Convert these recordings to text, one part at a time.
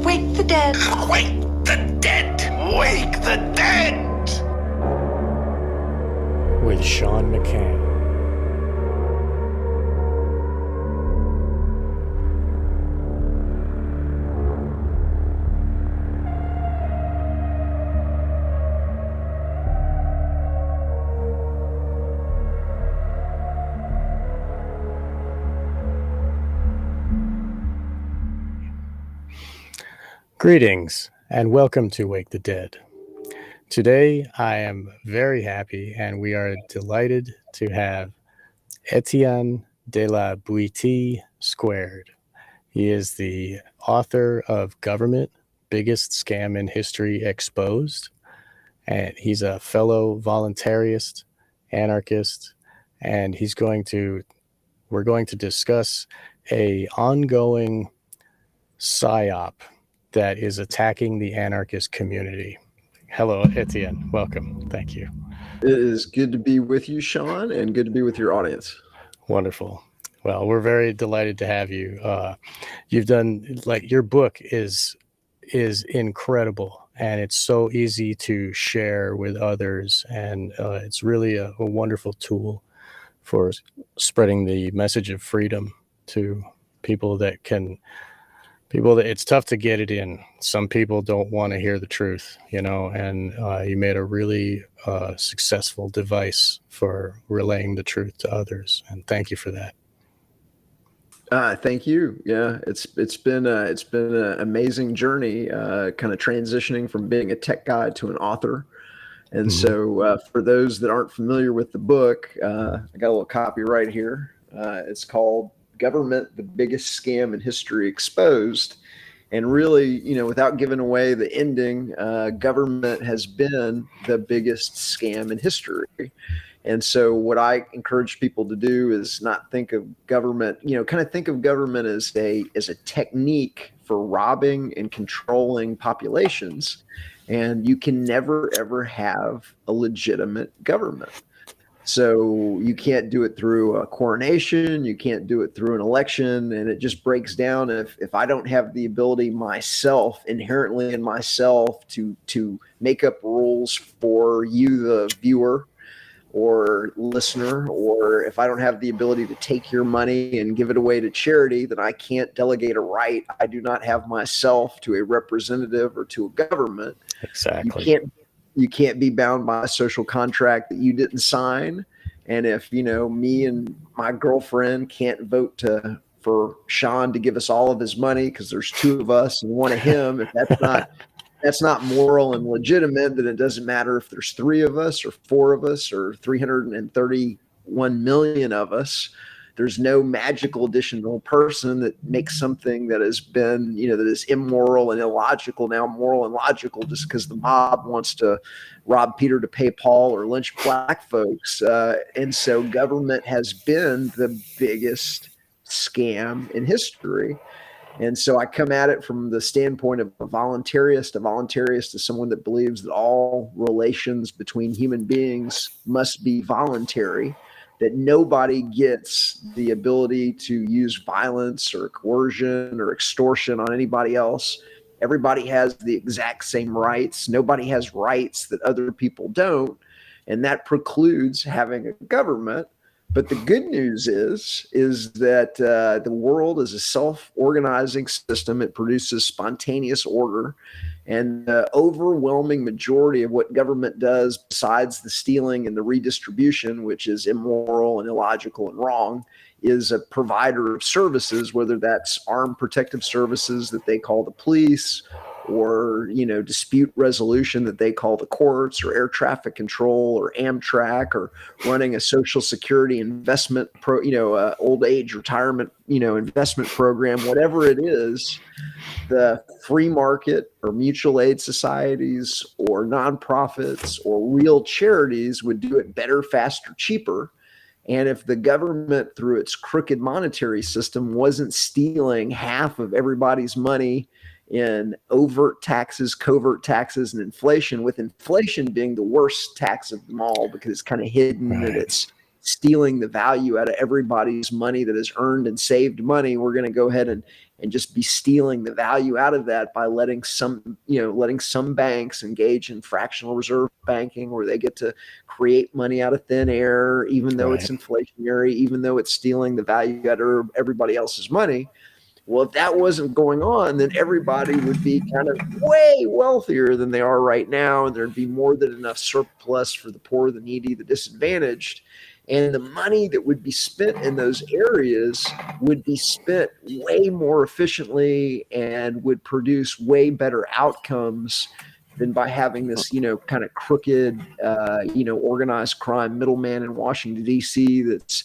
Wake the dead. Wake the dead! Wake the dead! With Sean McCann. Greetings and welcome to Wake the Dead. Today I am very happy and we are delighted to have Etienne de la Boetie Squared. He is the author of Government, Biggest Scam in History Exposed, and he's a fellow voluntarist, anarchist, and we're going to discuss a ongoing psyop that is attacking the anarchist community. Hello, Etienne. Welcome. Thank you. It is good to be with you, Sean, and good to be with your audience. Wonderful. Well, we're very delighted to have you. You've done, your book is incredible, and it's so easy to share with others, and it's really a wonderful tool for spreading the message of freedom to people that it's tough to get it in. Some people don't want to hear the truth, and you made a really successful device for relaying the truth to others. And thank you for that. Thank you. Yeah, it's been an amazing journey, kind of transitioning from being a tech guy to an author. And so for those that aren't familiar with the book, I got a little copy right here. It's called Government, the Biggest Scam in History Exposed. And really, without giving away the ending, government has been the biggest scam in history. And so what I encourage people to do is not think of government, kind of think of government as a technique for robbing and controlling populations. And you can never, ever have a legitimate government. So you can't do it through a coronation, you can't do it through an election, and it just breaks down if I don't have the ability myself, inherently in myself, to make up rules for you, the viewer or listener, or if I don't have the ability to take your money and give it away to charity, then I can't delegate a right. I do not have myself to a representative or to a government. Exactly. You can't be bound by a social contract that you didn't sign. And if, me and my girlfriend can't vote for Sean to give us all of his money because there's two of us and one of him, if that's not moral and legitimate, then it doesn't matter if there's three of us or four of us or 331 million of us. There's no magical additional person that makes something that has been, that is immoral and illogical now moral and logical just because the mob wants to rob Peter to pay Paul or lynch black folks. And so government has been the biggest scam in history. And so I come at it from the standpoint of a voluntarist. A voluntarist is someone that believes that all relations between human beings must be voluntary, that nobody gets the ability to use violence or coercion or extortion on anybody else. Everybody has the exact same rights. Nobody has rights that other people don't. And that precludes having a government. But the good news is that the world is a self-organizing system. It produces spontaneous order. And the overwhelming majority of what government does, besides the stealing and the redistribution, which is immoral and illogical and wrong, is a provider of services, whether that's armed protective services that they call the police, or dispute resolution that they call the courts, or air traffic control, or Amtrak, or running a Social Security investment old age retirement investment program. Whatever it is, the free market or mutual aid societies or nonprofits or real charities would do it better, faster, cheaper. And if the government, through its crooked monetary system, wasn't stealing half of everybody's money in overt taxes, covert taxes, and inflation, with inflation being the worst tax of them all because it's kind of hidden, right, and it's stealing the value out of everybody's money that has earned and saved money, we're going to go ahead and and just be stealing the value out of that by letting some banks engage in fractional reserve banking, where they get to create money out of thin air, even though it's inflationary, even though it's stealing the value out of everybody else's money. Well, if that wasn't going on, then everybody would be kind of way wealthier than they are right now. And there'd be more than enough surplus for the poor, the needy, the disadvantaged. And the money that would be spent in those areas would be spent way more efficiently and would produce way better outcomes than by having this, kind of crooked, organized crime middleman in Washington, D.C. that's,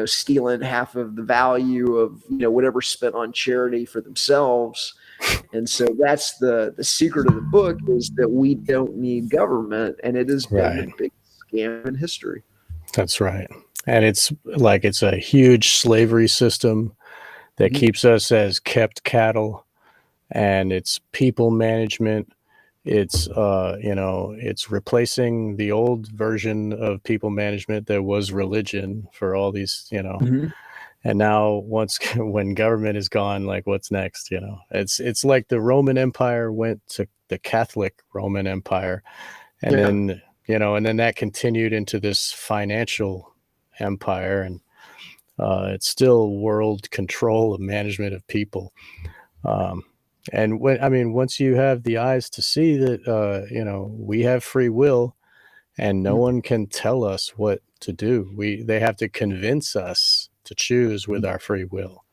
stealing half of the value of, whatever spent on charity for themselves. And so that's the secret of the book, is that we don't need government. And it has been the biggest scam in history. That's right. And it's a huge slavery system that keeps us as kept cattle, and it's people management. It's it's replacing the old version of people management that was religion for all these, and now when government is gone, like, what's next? It's like the Roman Empire went to the Catholic Roman Empire, and then and then that continued into this financial empire, and it's still world control of management of people. And once you have the eyes to see that, we have free will, and no one can tell us what to do. They have to convince us to choose with our free will.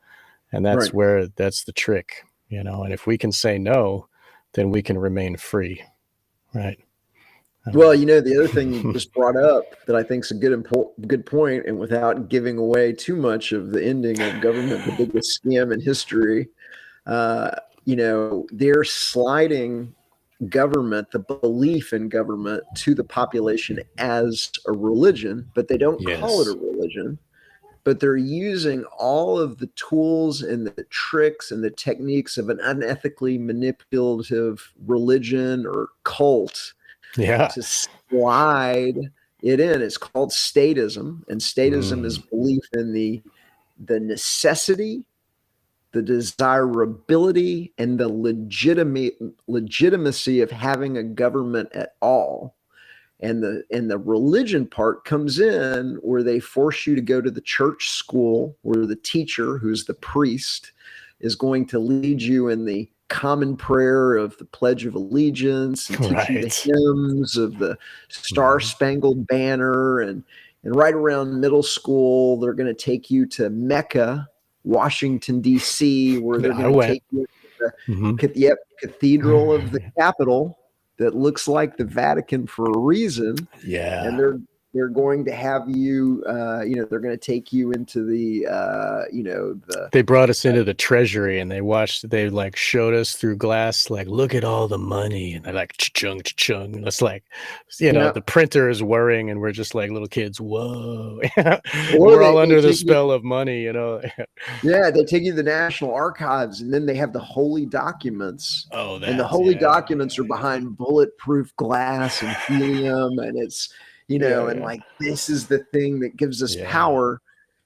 And that's that's the trick, and if we can say no, then we can remain free. Right. Well, the other thing you just brought up that I think is a good point, and without giving away too much of the ending of government, the biggest scam in history, they're sliding government, the belief in government, to the population as a religion, but they don't call it a religion. But they're using all of the tools and the tricks and the techniques of an unethically manipulative religion or cult to slide it in. It's called statism, and statism is belief in the necessity, the desirability, and the legitimacy of having a government at all. And the religion part comes in, where they force you to go to the church school, where the teacher, who's the priest, is going to lead you in the common prayer of the Pledge of Allegiance, and teach you the hymns of the Star Spangled Banner. And right around middle school, they're going to take you to Mecca, Washington, D.C., where they're going to take you to the cathedral of the Capitol that looks like the Vatican for a reason. Yeah. And they're going to have you, they're going to take you into the, they brought us into the treasury, and they showed us through glass, like, look at all the money. And they're like, cha-chung, cha-chung. It's like, the printer is whirring, and we're just like little kids. Whoa. We're all under the spell of money, Yeah. They take you to the National Archives, and then they have the holy documents. And the holy documents are behind bulletproof glass and helium. And it's, and like, this is the thing that gives us power.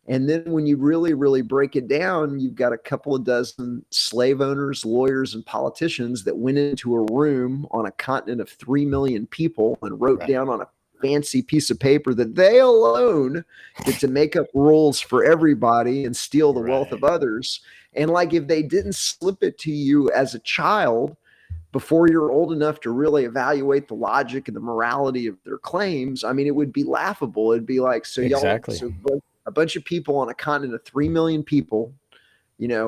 And then when you really, really break it down, you've got a couple of dozen slave owners, lawyers, and politicians that went into a room on a continent of 3 million people and wrote down on a fancy piece of paper that they alone get to make up rules for everybody and steal the wealth of others. And like, if they didn't slip it to you as a child, before you're old enough to really evaluate the logic and the morality of their claims, I mean, it would be laughable. It'd be like, so a bunch of people on a continent of 3 million people,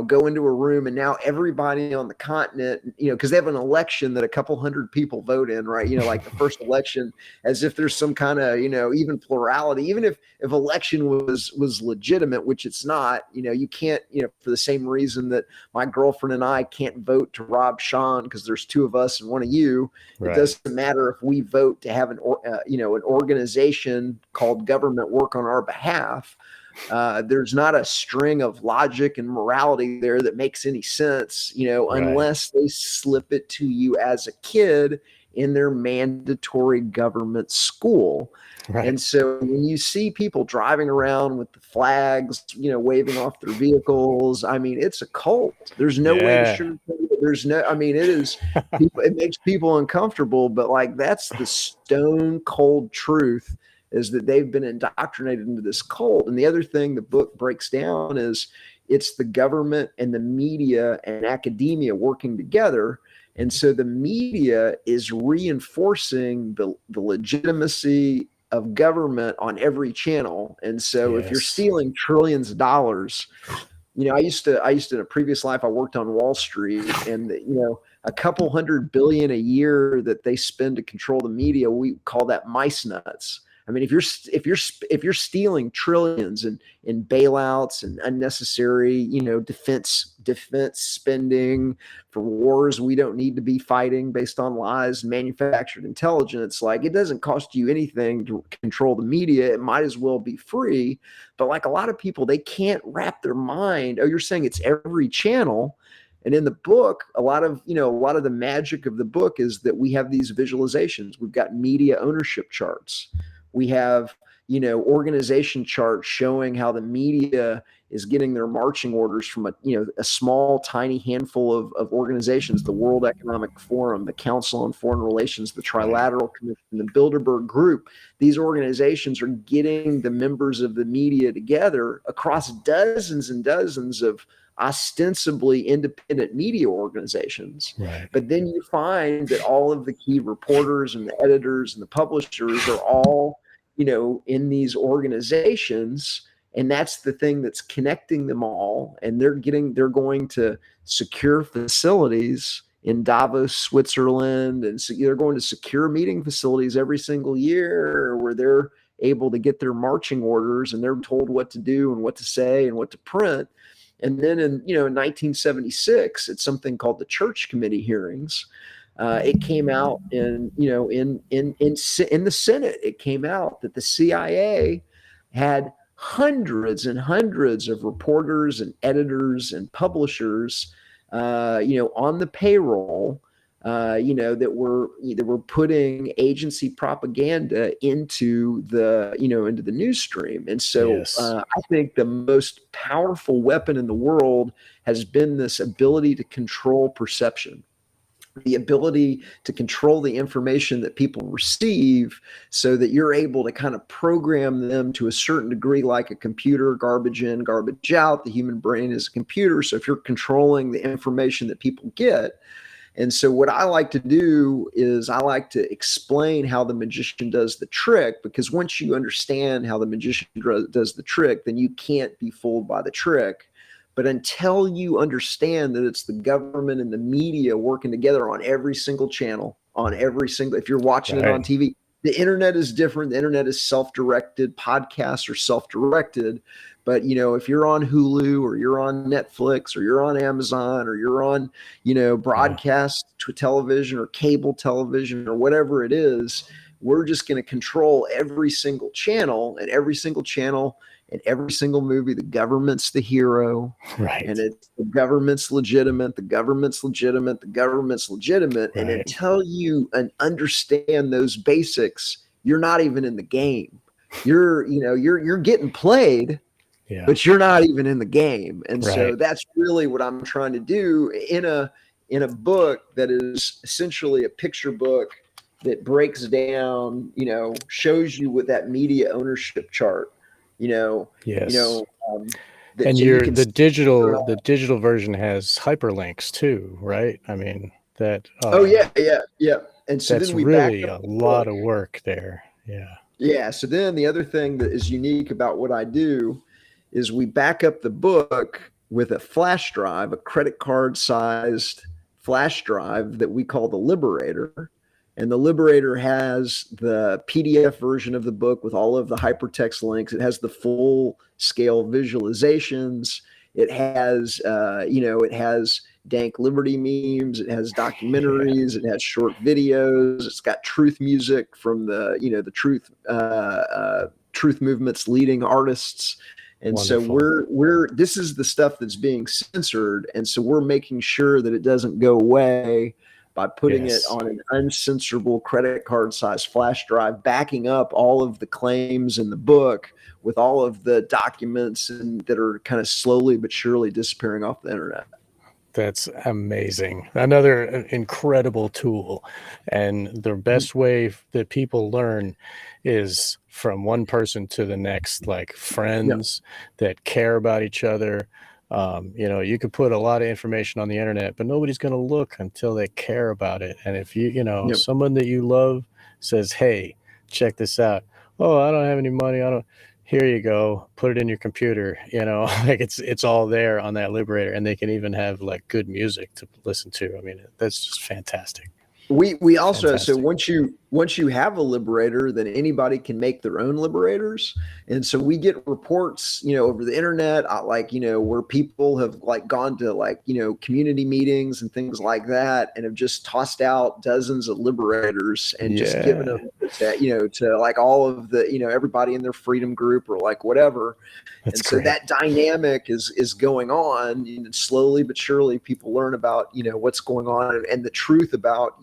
go into a room, and now everybody on the continent, because they have an election that a couple hundred people vote in, right? Like the first election, as if there's some kind of, even plurality, even if election was legitimate, which it's not. You can't, for the same reason that my girlfriend and I can't vote to rob Sean because there's two of us and one of you. It doesn't matter if we vote to have an organization called government work on our behalf. There's not a string of logic and morality there that makes any sense, unless they slip it to you as a kid in their mandatory government school. Right. And so when you see people driving around with the flags, waving off their vehicles, I mean, it's a cult. There's no way to sugarcoat it. It makes people uncomfortable, but like that's the stone cold truth, is that they've been indoctrinated into this cult. And the other thing the book breaks down is it's the government and the media and academia working together. And so the media is reinforcing the legitimacy of government on every channel. And so if you're stealing trillions of dollars, I used to in a previous life, I worked on Wall Street, and a couple $100 billion a year that they spend to control the media, we call that mice nuts. I mean, if you're stealing trillions in bailouts and unnecessary, defense spending for wars we don't need to be fighting based on lies and manufactured intelligence, like it doesn't cost you anything to control the media. It might as well be free. But like a lot of people, they can't wrap their mind. Oh, you're saying it's every channel. And in the book, a lot of the magic of the book is that we have these visualizations. We've got media ownership charts. We have, organization charts showing how the media is getting their marching orders from a small, tiny handful of organizations: the World Economic Forum, the Council on Foreign Relations, the Trilateral Commission, the Bilderberg Group. These organizations are getting the members of the media together across dozens and dozens of ostensibly independent media organizations. Right. But then you find that all of the key reporters and the editors and the publishers are all, in these organizations. And that's the thing that's connecting them all. And they're going to secure facilities in Davos, Switzerland. And so they're going to secure meeting facilities every single year where they're able to get their marching orders, and they're told what to do and what to say and what to print. And then in 1976, it's something called the Church Committee hearings. It came out in the Senate. It came out that the CIA had hundreds and hundreds of reporters and editors and publishers, on the payroll, that were putting agency propaganda into the news stream. And so I think the most powerful weapon in the world has been this ability to control perception, the ability to control the information that people receive, so that you're able to kind of program them to a certain degree, like a computer, garbage in, garbage out. The human brain is a computer. So if you're controlling the information that people get. And so what I like to do is I like to explain how the magician does the trick, because once you understand how the magician does the trick, then you can't be fooled by the trick. But until you understand that it's the government and the media working together on every single channel, if you're watching it on TV, the internet is different. The internet is self-directed. Podcasts are self-directed. But, if you're on Hulu or you're on Netflix or you're on Amazon or you're on, broadcast television or cable television or whatever it is, we're just going to control every single channel, and every single channel and every single movie. The government's the hero, right? And the government's legitimate. The government's legitimate. The government's legitimate. Right. And until you understand those basics, you're not even in the game. You're getting played. Yeah. But you're not even in the game. And so that's really what I'm trying to do in a book that is essentially a picture book that breaks down, shows you with that media ownership chart, Yes. And the digital version has hyperlinks too, right? I mean that. Yeah. And so that's then we really a lot of work there. Yeah. Yeah. So then the other thing that is unique about what I do is we back up the book with a flash drive, a credit card sized flash drive that we call the Liberator. And the Liberator has the PDF version of the book with all of the hypertext links. It has the full scale visualizations. It has, it has dank liberty memes. It has documentaries. It has short videos. It's got truth music from the truth movement's leading artists. And Wonderful. so this is the stuff that's being censored. And so we're making sure that it doesn't go away. by putting it on an uncensorable credit card size flash drive, backing up all of the claims in the book with all of the documents that are kind of slowly but surely disappearing off the internet. That's amazing. Another incredible tool. And the best way that people learn is from one person to the next, like friends that care about each other. You could put a lot of information on the internet, but nobody's going to look until they care about it. And if someone that you love says, hey, check this out. Oh, I don't have any money. Here you go, put it in your computer, like it's all there on that Liberator, and they can even have like good music to listen to. I mean, that's just fantastic. We also, so once you have a Liberator, then anybody can make their own Liberators. And so we get reports, over the internet, where people have like gone to community meetings and things like that, and have just tossed out dozens of Liberators and just given them to like all of the, everybody in their freedom group or like whatever. That's so great. that dynamic is going on, and slowly but surely people learn about, what's going on and the truth about,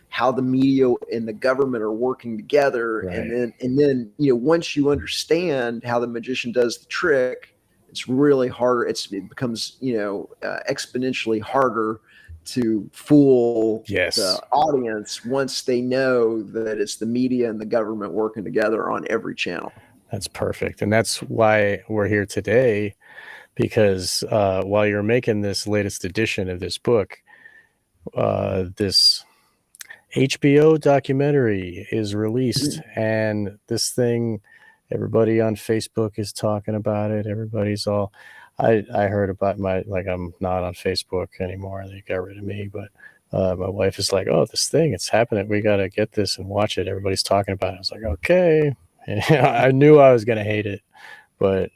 how the media and the government are working together. Right. And then, once you understand how the magician does the trick, it's really hard. It becomes, exponentially harder to fool the audience once they know that it's the media and the government working together on every channel. That's perfect. And that's why we're here today, because while you're making this latest edition of this book, this HBO documentary is released, and this thing, everybody on Facebook is talking about it. Everybody's all, I heard about I'm not on Facebook anymore. They got rid of me, but my wife is like, oh, this thing, it's happening. We got to get this and watch it. Everybody's talking about it. I was like, okay. And, I knew I was going to hate it, but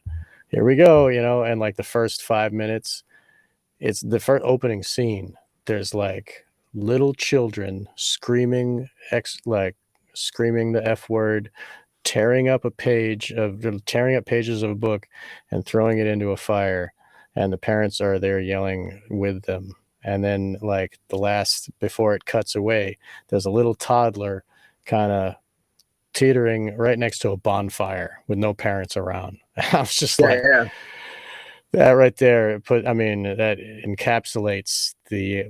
here we go, and like the first 5 minutes, it's the first opening scene. There's like little children screaming the F word, tearing up pages of a book and throwing it into a fire, and the parents are there yelling with them. And then like before it cuts away, there's a little toddler kind of teetering right next to a bonfire with no parents around. I was just that right there that encapsulates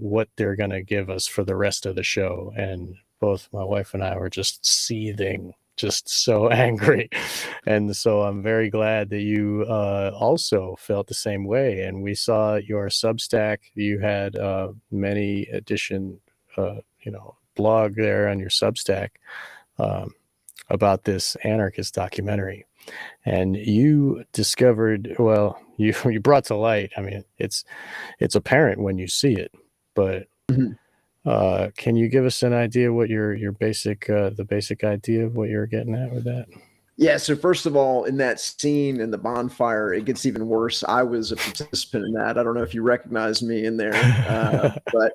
what they're going to give us for the rest of the show. And both my wife and I were just seething, just so angry. And so I'm very glad that you also felt the same way. And we saw your Substack. You had many edition, blog there on your Substack about this Anarchist documentary. And you discovered, you brought to light, I mean, it's apparent when you see it, but can you give us an idea what your basic idea of what you're getting at with that? Yeah. So first of all, in that scene in the bonfire, it gets even worse. I was a participant in that. I don't know if you recognize me in there, but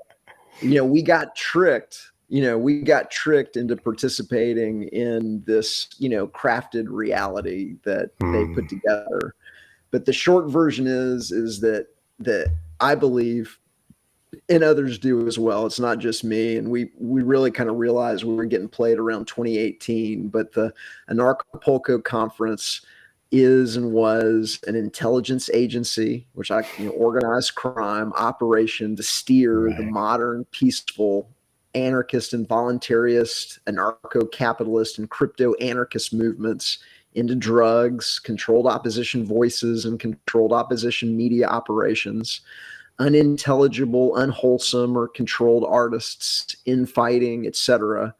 we got tricked. We got tricked into participating in this, crafted reality that they put together. But the short version is that I believe, and others do as well, it's not just me. And we really kind of realized we were getting played around 2018, but the Anarchapulco conference is and was an intelligence agency, which organized crime operation to steer the modern, peaceful, anarchist and voluntarist, anarcho-capitalist and crypto-anarchist movements into drugs, controlled opposition voices, and controlled opposition media operations, unintelligible, unwholesome, or controlled artists, infighting, etc.,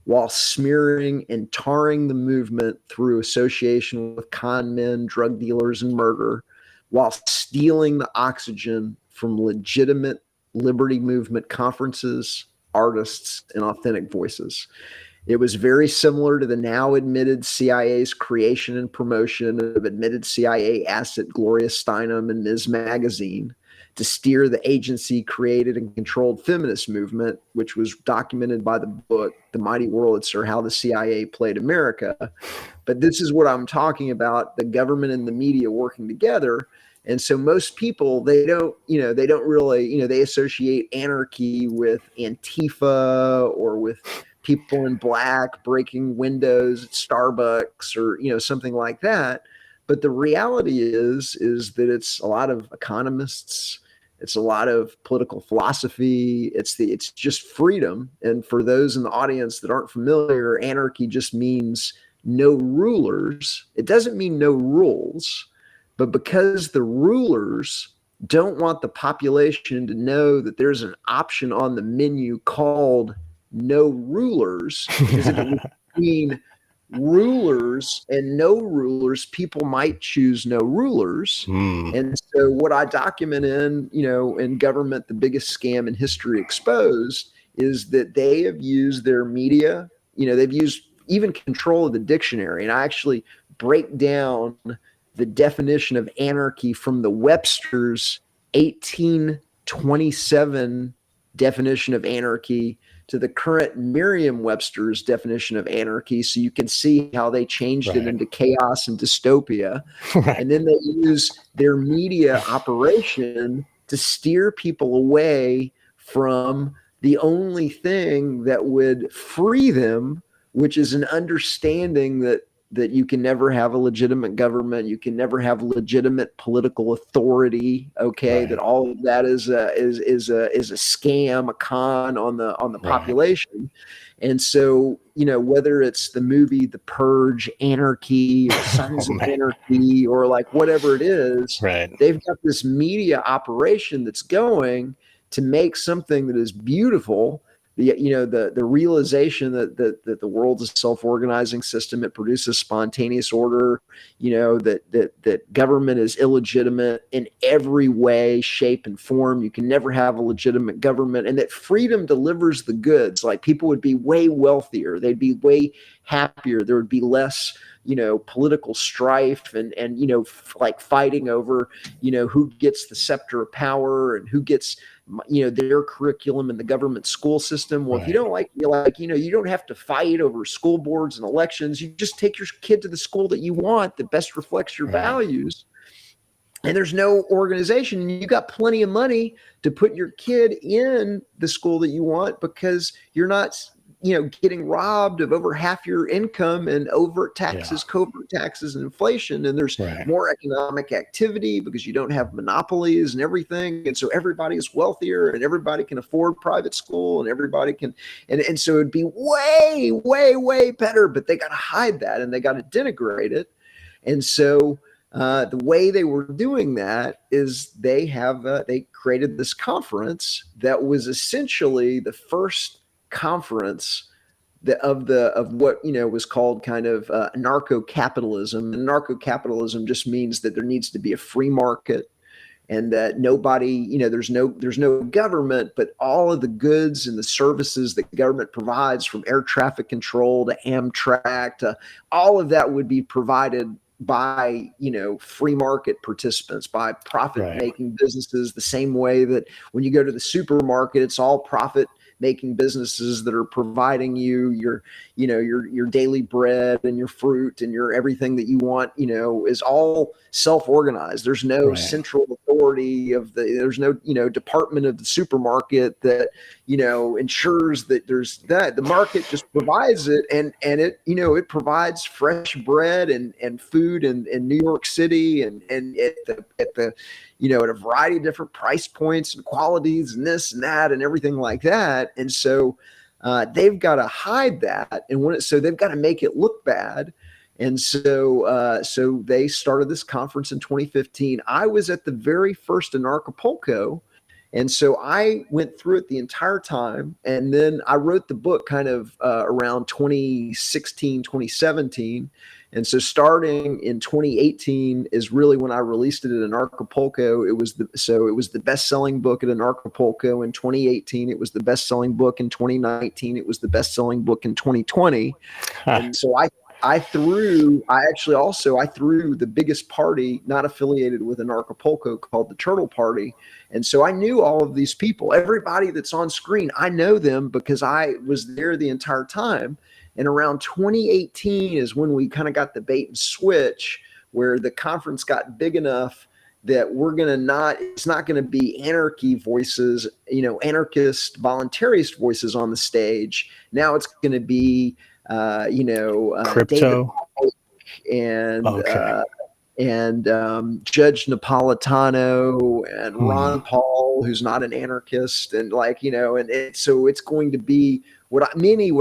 while smearing and tarring the movement through association with con men, drug dealers, and murder, while stealing the oxygen from legitimate liberty movement conferences, artists, and authentic voices. It was very similar to the now admitted CIA's creation and promotion of admitted CIA asset Gloria Steinem and Ms. Magazine to steer the agency created and controlled feminist movement, which was documented by the book, The Mighty Wurlitzer, How the CIA Played America. But this is what I'm talking about, the government and the media working together. And so most people, they don't really, they associate anarchy with Antifa or with people in black breaking windows at Starbucks or, something like that. But the reality is that it's a lot of economists, it's a lot of political philosophy, it's just freedom. And for those in the audience that aren't familiar, anarchy just means no rulers. It doesn't mean no rules. But because the rulers don't want the population to know that there's an option on the menu called no rulers, because if it was between rulers and no rulers, people might choose no rulers. And so what I document in Government, the Biggest Scam in History Exposed, is that they have used their media, they've used even control of the dictionary. And I actually break down the definition of anarchy from the Webster's 1827 definition of anarchy to the current Merriam-Webster's definition of anarchy, so you can see how they changed it into chaos and dystopia. And then they use their media operation to steer people away from the only thing that would free them, which is an understanding that you can never have a legitimate government, you can never have legitimate political authority. Okay, that all of that is a scam, a con on the population. And so, whether it's the movie The Purge, Anarchy, or Sons of Anarchy, or like whatever it is, they've got this media operation that's going to make something that is beautiful. The realization that the world is a self-organizing system, it produces spontaneous order, that government is illegitimate in every way, shape, and form. You can never have a legitimate government, and that freedom delivers the goods. Like, people would be way wealthier, they'd be way happier, there would be less political strife and like fighting over who gets the scepter of power and who gets their curriculum in the government school system. Well, if you don't you don't have to fight over school boards and elections. You just take your kid to the school that you want, that best reflects your values. And there's no organization. You got plenty of money to put your kid in the school that you want, because you're not getting robbed of over half your income and overt taxes, covert taxes, and inflation. And there's more economic activity because you don't have monopolies and everything. And so everybody is wealthier and everybody can afford private school and everybody can, and so it'd be way, way, way better, but they got to hide that and they got to denigrate it. And so the way they were doing that is they created this conference that was essentially the first conference of what was called kind of anarcho-capitalism. And anarcho-capitalism just means that there needs to be a free market, and that nobody, there's no government, but all of the goods and the services that government provides, from air traffic control to Amtrak to all of that, would be provided by free market participants, by profit making businesses, the same way that when you go to the supermarket, it's all profit making businesses that are providing you your daily bread and your fruit and your everything that you want, is all self-organized. There's no central authority there's no department of the supermarket that ensures that there's that. The market just provides it, and it it provides fresh bread and food in New York City and at the at a variety of different price points and qualities and this and that and everything like that. And so they've got to hide that, and so they've got to make it look bad. And so they started this conference in 2015. I was at the very first Anarchapulco. And so I went through it the entire time. And then I wrote the book kind of around 2016, 2017. And so starting in 2018 is really when I released it at Anarchapulco. It was the best-selling book at Anarchapulco in 2018. It was the best-selling book in 2019. It was the best-selling book in 2020. And so I threw the biggest party not affiliated with Anarchapulco called the Turtle Party. And so I knew all of these people. Everybody that's on screen, I know them because I was there the entire time. And around 2018 is when we kind of got the bait and switch, where the conference got big enough that we're going to it's not going to be anarchy voices, anarchist, voluntarist voices on the stage. Now it's going to be, David Crypto. and Okay. Judge Napolitano and Ron Paul, who's not an anarchist, and so it's going to be what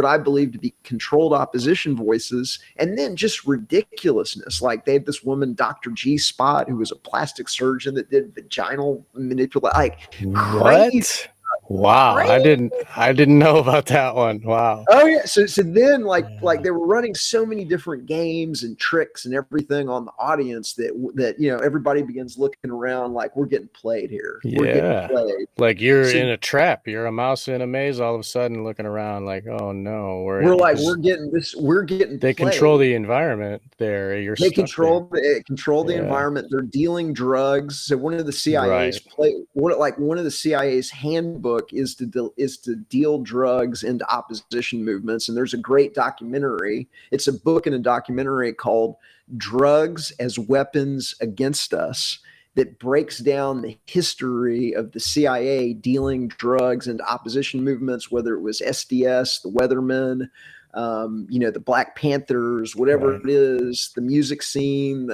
I believe to be controlled opposition voices, and then just ridiculousness. Like they have this woman, Dr. G Spot, who was a plastic surgeon that did vaginal manipulation, like crazy. What? Wow, Crazy. I didn't know about that one. Wow. Oh yeah. So then like they were running so many different games and tricks and everything on the audience that everybody begins looking around like we're getting played here. Yeah. We're getting played. Like you're in a trap. You're a mouse in a maze. All of a sudden, looking around like, oh no, we're getting this. We're getting. They played. Control the environment there. They control the environment. They're dealing drugs. So one of the CIA's one of the CIA's handbook is to deal drugs into opposition movements. And there's a great documentary. It's a book and a documentary called "Drugs as Weapons Against Us," that breaks down the history of the CIA dealing drugs into opposition movements, whether it was SDS, the Weathermen, the Black Panthers, whatever it is, the music scene,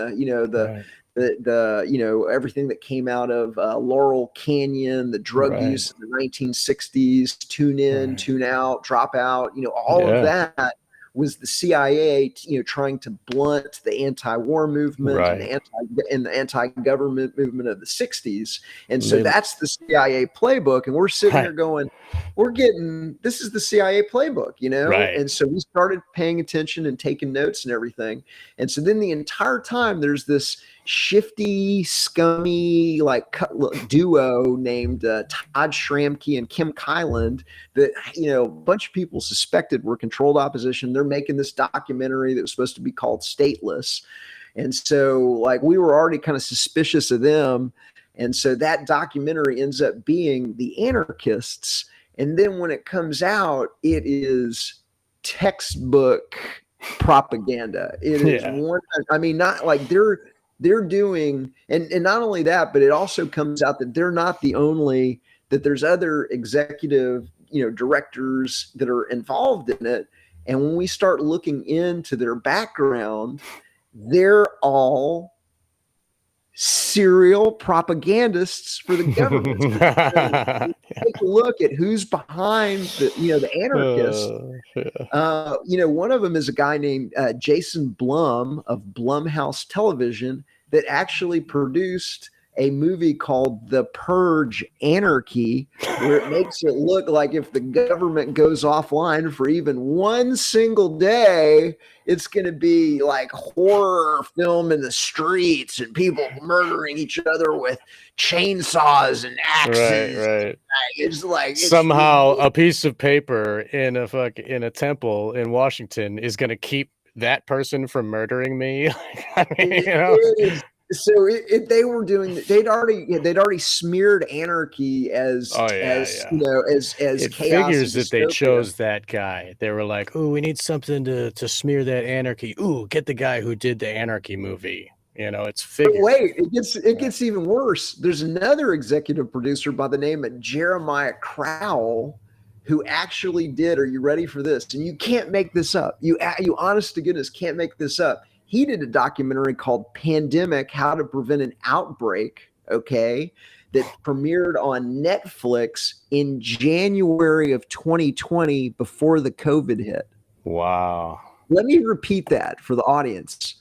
everything that came out of Laurel Canyon, the drug use in the 1960s, tune in, tune out, drop out, all of that was the CIA, trying to blunt the anti-war movement and the anti-government movement of the 60s. And so that's the CIA playbook. And we're sitting there going, this is the CIA playbook, And so we started paying attention and taking notes and everything. And so then the entire time there's this shifty, scummy, duo named Todd Schramke and Kim Kyland that, a bunch of people suspected were controlled opposition. They're making this documentary that was supposed to be called Stateless. And so we were already kind of suspicious of them. And so that documentary ends up being The Anarchists. And then when it comes out, it is textbook propaganda. It is not like they're doing, and not only that, but it also comes out that they're not the only, that there's other executive, directors that are involved in it. And when we start looking into their background, they're all serial propagandists for the government. Take a look at who's behind the anarchists. One of them is a guy named Jason Blum of Blumhouse Television that actually produced a movie called The Purge Anarchy, where it makes it look like if the government goes offline for even one single day, it's going to be like horror film in the streets and people murdering each other with chainsaws and axes. Right. It's somehow a piece of paper in a temple in Washington is going to keep that person from murdering me. So they were doing. They'd already smeared anarchy as as it chaos. Figures that they chose that guy. They were like, "Ooh, we need something to smear that anarchy. Ooh, get the guy who did the anarchy movie." It's figures. But wait, it gets even worse. There's another executive producer by the name of Jeremiah Crowell who actually did. Are you ready for this? And you can't make this up. You honest to goodness can't make this up. He did a documentary called Pandemic: How to Prevent an Outbreak, that premiered on Netflix in January of 2020 before the COVID hit. Wow. Let me repeat that for the audience.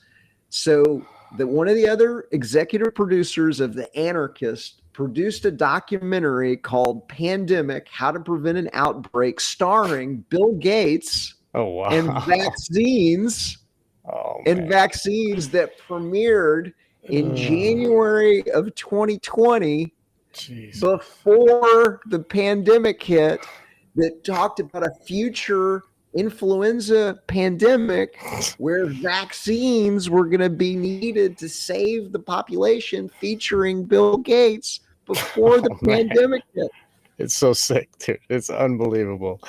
So one of the other executive producers of The Anarchist produced a documentary called Pandemic: How to Prevent an Outbreak, starring Bill Gates and vaccines. Vaccines that premiered in January of 2020, before the pandemic hit, that talked about a future influenza pandemic where vaccines were going to be needed to save the population, featuring Bill Gates before the pandemic hit. It's so sick, dude. It's unbelievable.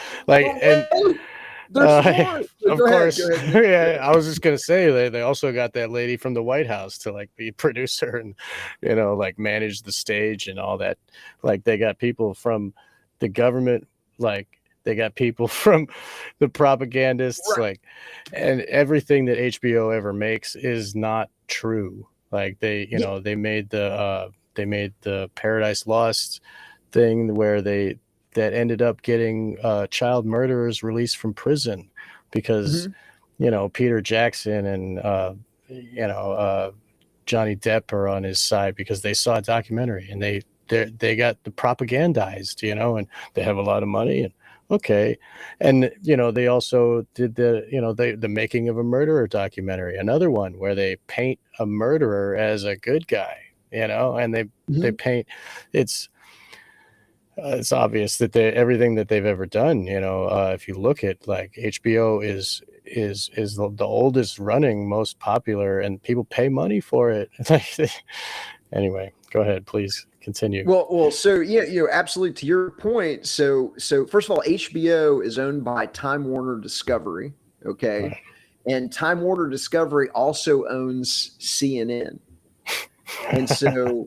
They're smart. Of course. Yeah, I was just gonna say they also got that lady from the White House to like be producer and like manage the stage and all that. Like they got people from the government, like they got people from the propagandists, Right. like, and everything that HBO ever makes is not true. Like they made the Paradise Lost thing where that ended up getting child murderers released from prison because Peter Jackson and Johnny Depp are on his side because they saw a documentary and they got the propagandized, and they have a lot of money and okay. And they also did the Making of a Murderer documentary, another one where they paint a murderer as a good guy, and they paint it's obvious that everything that they've ever done, if you look at like HBO is the oldest running, most popular, and people pay money for it. Anyway, go ahead, please continue. Well, so yeah, absolutely. To your point, so first of all, HBO is owned by Time Warner Discovery, okay, and Time Warner Discovery also owns CNN, and so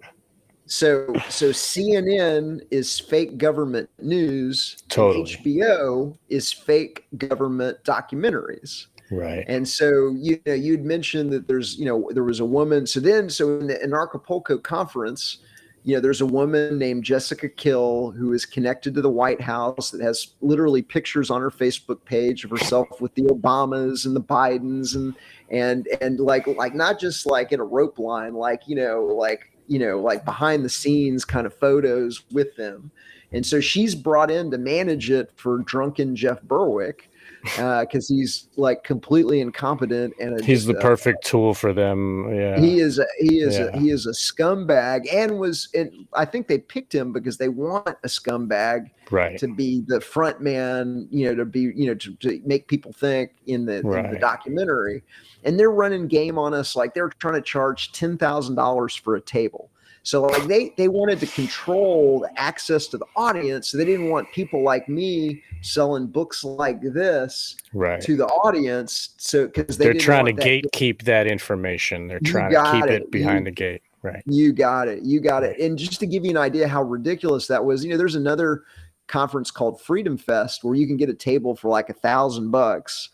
CNN is fake government news, Totally. and HBO is fake government documentaries. Right. And so you'd mentioned that there was a woman. So in the Anarchapulco conference, there's a woman named Jessica Kill who is connected to the White House that has literally pictures on her Facebook page of herself with the Obamas and the Bidens and like not just like in a rope line, like behind the scenes kind of photos with them. And so she's brought in to manage it for drunken Jeff Berwick. Because he's like completely incompetent and he's the perfect tool for them. Yeah, he is a scumbag, and I think they picked him because they want a scumbag to be the front man, to make people think in the documentary, and they're running game on us like they're trying to charge $10,000 for a table. So like they wanted to control the access to the audience. So they didn't want people like me selling books like this to the audience. So because they're trying to gatekeep that information. They're trying to keep it behind the gate. Right. You got it. And just to give you an idea how ridiculous that was, there's another conference called Freedom Fest where you can get a table for like $1,000,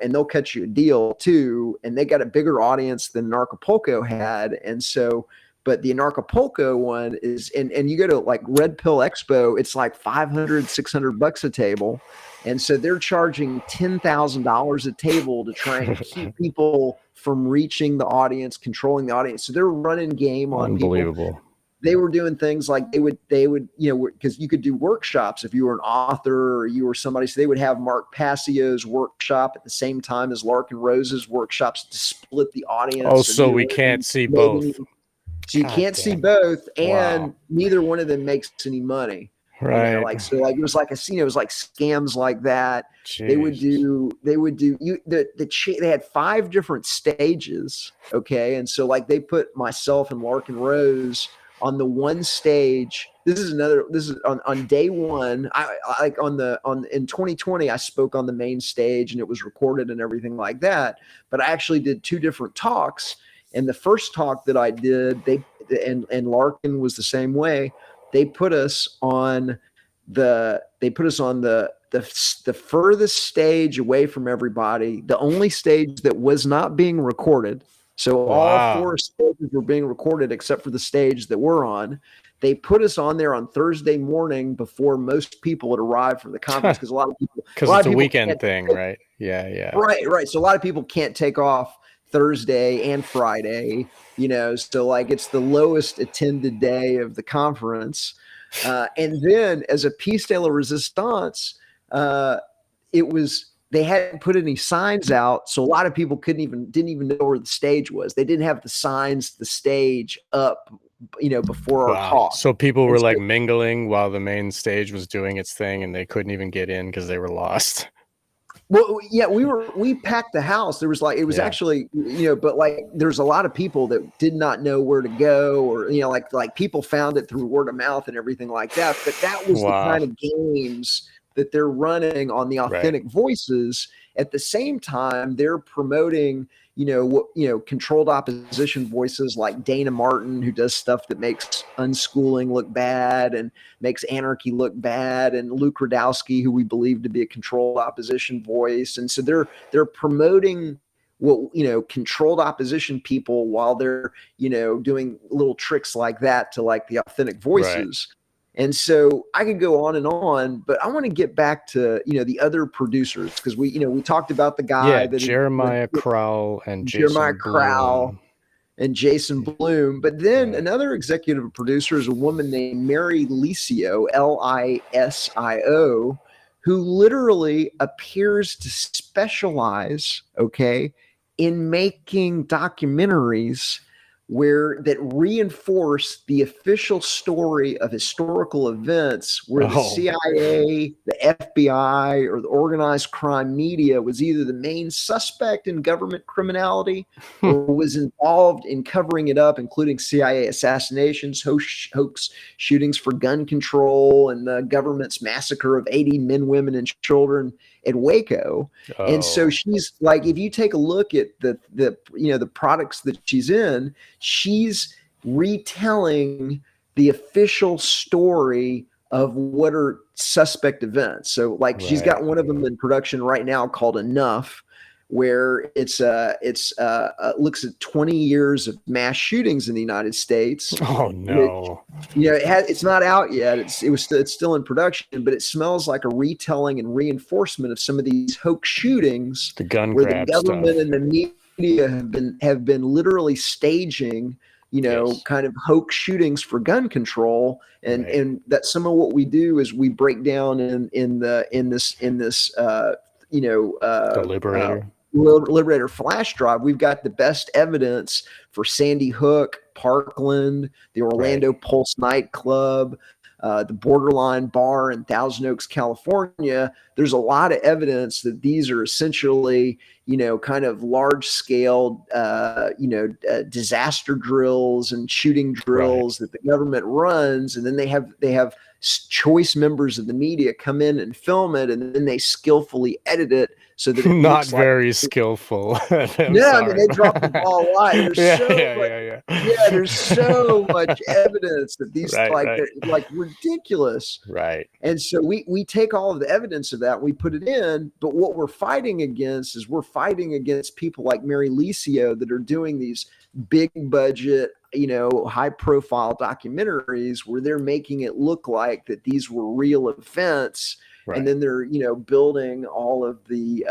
and they'll cut you a deal too. And they got a bigger audience than Anarchapulco had. And so, but the Anarchapulco one is, and you go to like Red Pill Expo, it's like $500-$600 a table. And so they're charging $10,000 a table to try and keep people from reaching the audience, controlling the audience. So they're running game on Unbelievable. People. They were doing things like they would, because you could do workshops if you were an author or you were somebody. So they would have Mark Passio's workshop at the same time as Larkin Rose's workshops to split the audience. Oh, so we can't see both. So you can't see both, and neither one of them makes any money. Right. It was like it was like scams like that. Jeez. They had 5 different stages. Okay. And so like they put myself and Larkin Rose on the one stage. This is on day one. In 2020, I spoke on the main stage and it was recorded and everything like that. But I actually did 2 different talks. And the first talk that I did, and Larkin was the same way. They put us on the furthest stage away from everybody, the only stage that was not being recorded. So all 4 stages were being recorded except for the stage that we're on. They put us on there on Thursday morning before most people had arrived for the conference because a lot of people it's a weekend thing, right? Yeah. Right. So a lot of people can't take off Thursday and Friday, so like it's the lowest attended day of the conference. And then as a piece de la resistance, they hadn't put any signs out. So a lot of people didn't even know where the stage was. They didn't have the signs, the stage up, before our talk. So people were like mingling while the main stage was doing its thing and they couldn't even get in because they were lost. Well, yeah, we packed the house. There was actually, but like there's a lot of people that did not know where to go, or like people found it through word of mouth and everything like that. But that was the kind of games that they're running on the authentic voices. At the same time, they're promoting, controlled opposition voices like Dana Martin, who does stuff that makes unschooling look bad and makes anarchy look bad, and Luke Radowski, who we believe to be a controlled opposition voice. And so they're promoting controlled opposition people while they're, doing little tricks like that to like the authentic voices. Right. And so I could go on, but I want to get back to, the other producers, because we talked about the guy that Jeremiah Crowell and Jeremiah Jason Crowell Blum. and Jason Blum. But then another executive producer is a woman named Mary Lisio, Lisio, who literally appears to specialize, in making documentaries that reinforce the official story of historical events, where the CIA, the FBI, or the organized crime media was either the main suspect in government criminality or was involved in covering it up, including CIA assassinations, hoax shootings for gun control, and the government's massacre of 80 men, women, and children at Waco. And so she's like, if you take a look at the products that she's in, she's retelling the official story of what are suspect events. So like she's got one of them in production right now called Enough, where it looks at 20 years of mass shootings in the United States. Oh no. Which, it's not out yet. It's still in production, but it smells like a retelling and reinforcement of some of these hoax shootings, the gun where grab the government stuff. and the media have been literally staging, kind of hoax shootings for gun control. And that some of what we do is we break down in this the Liberator flash drive. We've got the best evidence for Sandy Hook, Parkland, the Orlando Pulse nightclub, the Borderline bar in Thousand Oaks, California. There's a lot of evidence that these are essentially, kind of large scale, disaster drills and shooting drills that the government runs. And then they have choice members of the media come in and film it, and then they skillfully edit it so that it not looks very skillful. I mean, they drop the ball a lot. There's so much evidence that these they're like ridiculous. Right. And so we take all of the evidence of that, we put it in, but what we're fighting against people like Mary Lisio that are doing these big budget, high profile documentaries where they're making it look like that these were real events. Right. And then they're, building all of the,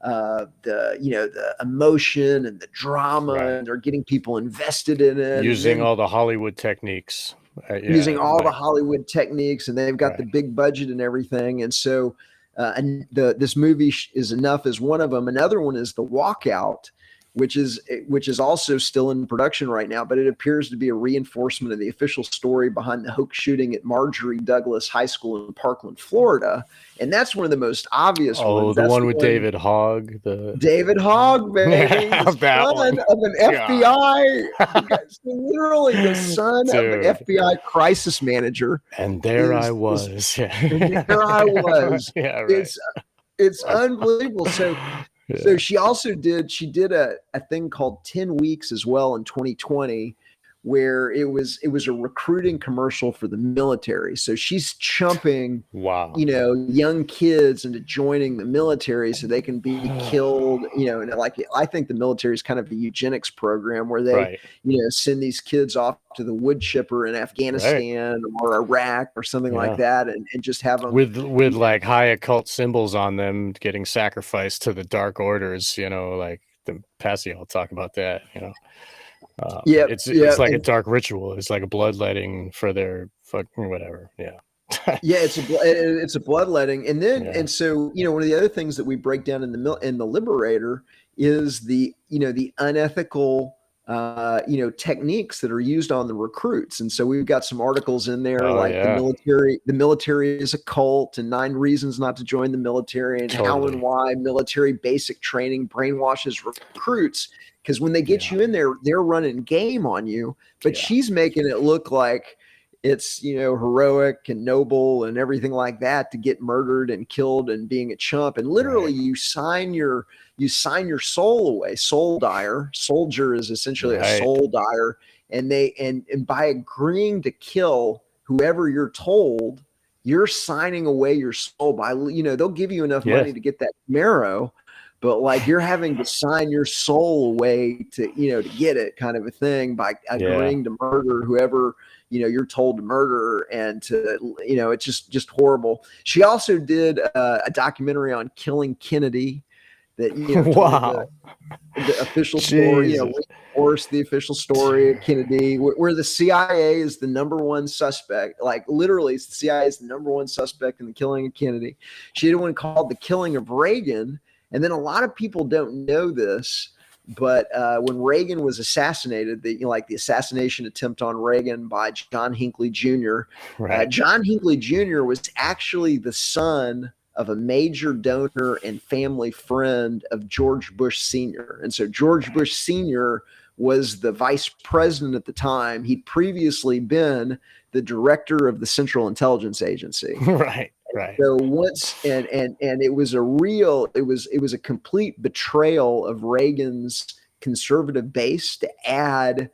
the emotion and the drama, and they're getting people invested in it. Using all the Hollywood techniques. The Hollywood techniques, and they've got the big budget and everything. And so, this movie is Enough is one of them. Another one is The Walkout, which is also still in production right now, but it appears to be a reinforcement of the official story behind the hoax shooting at Marjorie Douglas High School in Parkland, Florida. And that's one of the most obvious ones. The one with David Hogg. David Hogg, baby. The son of an FBI. Literally the son of an FBI crisis manager. And there I was. There I was. It's unbelievable. So she also did a thing called 10 Weeks as well in 2020, where it was a recruiting commercial for the military. So she's chumping, young kids into joining the military so they can be killed, and I think the military is kind of a eugenics program where they, send these kids off to the wood chipper in Afghanistan or Iraq or something like that, and just have them with like high occult symbols on them getting sacrificed to the dark orders, like the Passy will talk about that, it's like a dark ritual. It's like a bloodletting for their fucking whatever. It's a bloodletting. And then and so one of the other things that we break down in the Liberator is the unethical techniques that are used on the recruits. And so we've got some articles in there the military is a cult, and 9 reasons not to join the military, and how and why military basic training brainwashes recruits. Because when they get you in there, they're running game on you. But she's making it look like it's, you know, heroic and noble and everything like that to get murdered and killed and being a chump. And literally you sign your soul away. Soul dyer. Soldier is essentially a soul dyer. And and by agreeing to kill whoever you're told, you're signing away your soul by, you know, they'll give you enough money to get that marrow, but like you're having to sign your soul away to, you know, to get it, kind of a thing, by agreeing to murder whoever, you know, you're told to murder. And to, you know, it's just horrible. She also did a documentary on killing Kennedy that, you know, told the official story, you know, reinforced the official story of Kennedy, where the CIA is the number one suspect. Like literally, the CIA is the number one suspect in the killing of Kennedy. She did one called The Killing of Reagan. And then a lot of people don't know this, but when Reagan was assassinated, the assassination attempt on Reagan by John Hinckley Jr. John Hinckley Jr. was actually the son of a major donor and family friend of George Bush Sr. And so George Bush Sr. was the vice president at the time. He'd previously been the director of the Central Intelligence Agency. Right. So once, and it was a complete betrayal of Reagan's conservative base to add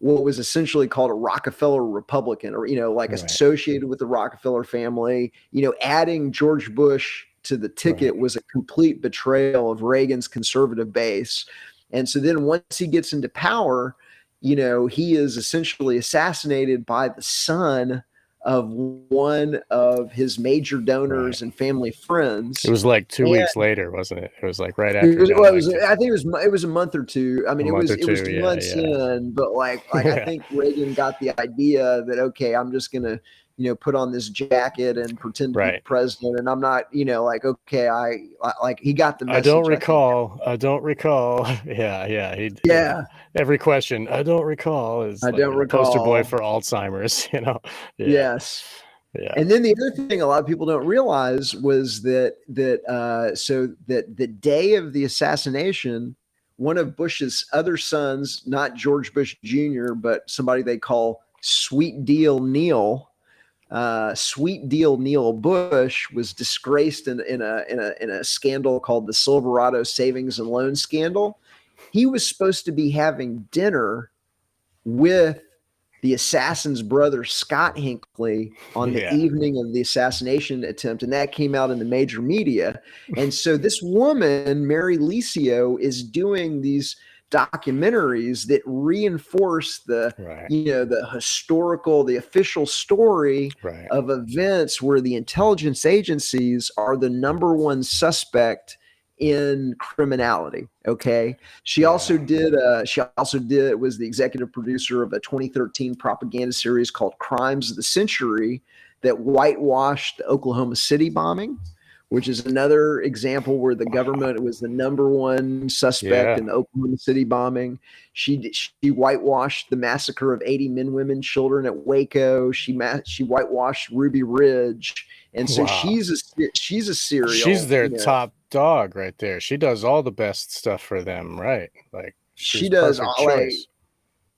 what was essentially called a Rockefeller Republican, or, you know, like associated with the Rockefeller family. You know, adding George Bush to the ticket was a complete betrayal of Reagan's conservative base. And so then once he gets into power, you know, he is essentially assassinated by the son of one of his major donors and family friends. It was like 2 weeks later, wasn't it? It was like right after. I think it was a month or two. I mean, it was 2 months in, but like I think Reagan got the idea that, okay, I'm just gonna, you know, put on this jacket and pretend to be president, and I'm not, you know, like, okay, I like, he got the message. I don't recall. Yeah. Every question, I don't recall, is I don't recall. Poster boy for Alzheimer's, you know. Yes. Yeah. And then the other thing a lot of people don't realize was that the day of the assassination, one of Bush's other sons, not George Bush Jr., but somebody they call Sweet Deal Neil Bush, was disgraced in a scandal called the Silverado Savings and Loan Scandal. He was supposed to be having dinner with the assassin's brother, Scott Hinckley, on the evening of the assassination attempt, and that came out in the major media. And so this woman, Mary Licio, is doing these documentaries that reinforce the, you know, the historical, the official story of events where the intelligence agencies are the number one suspect in criminality. Okay. She also was the executive producer of a 2013 propaganda series called Crimes of the Century that whitewashed the Oklahoma City bombing, which is another example where the government was the number one suspect in the Oklahoma City bombing. She whitewashed the massacre of 80 men, women, children at Waco. She whitewashed Ruby Ridge. And so she's a serial. She's their top dog right there. She does all the best stuff for them, right? Like she does all, like,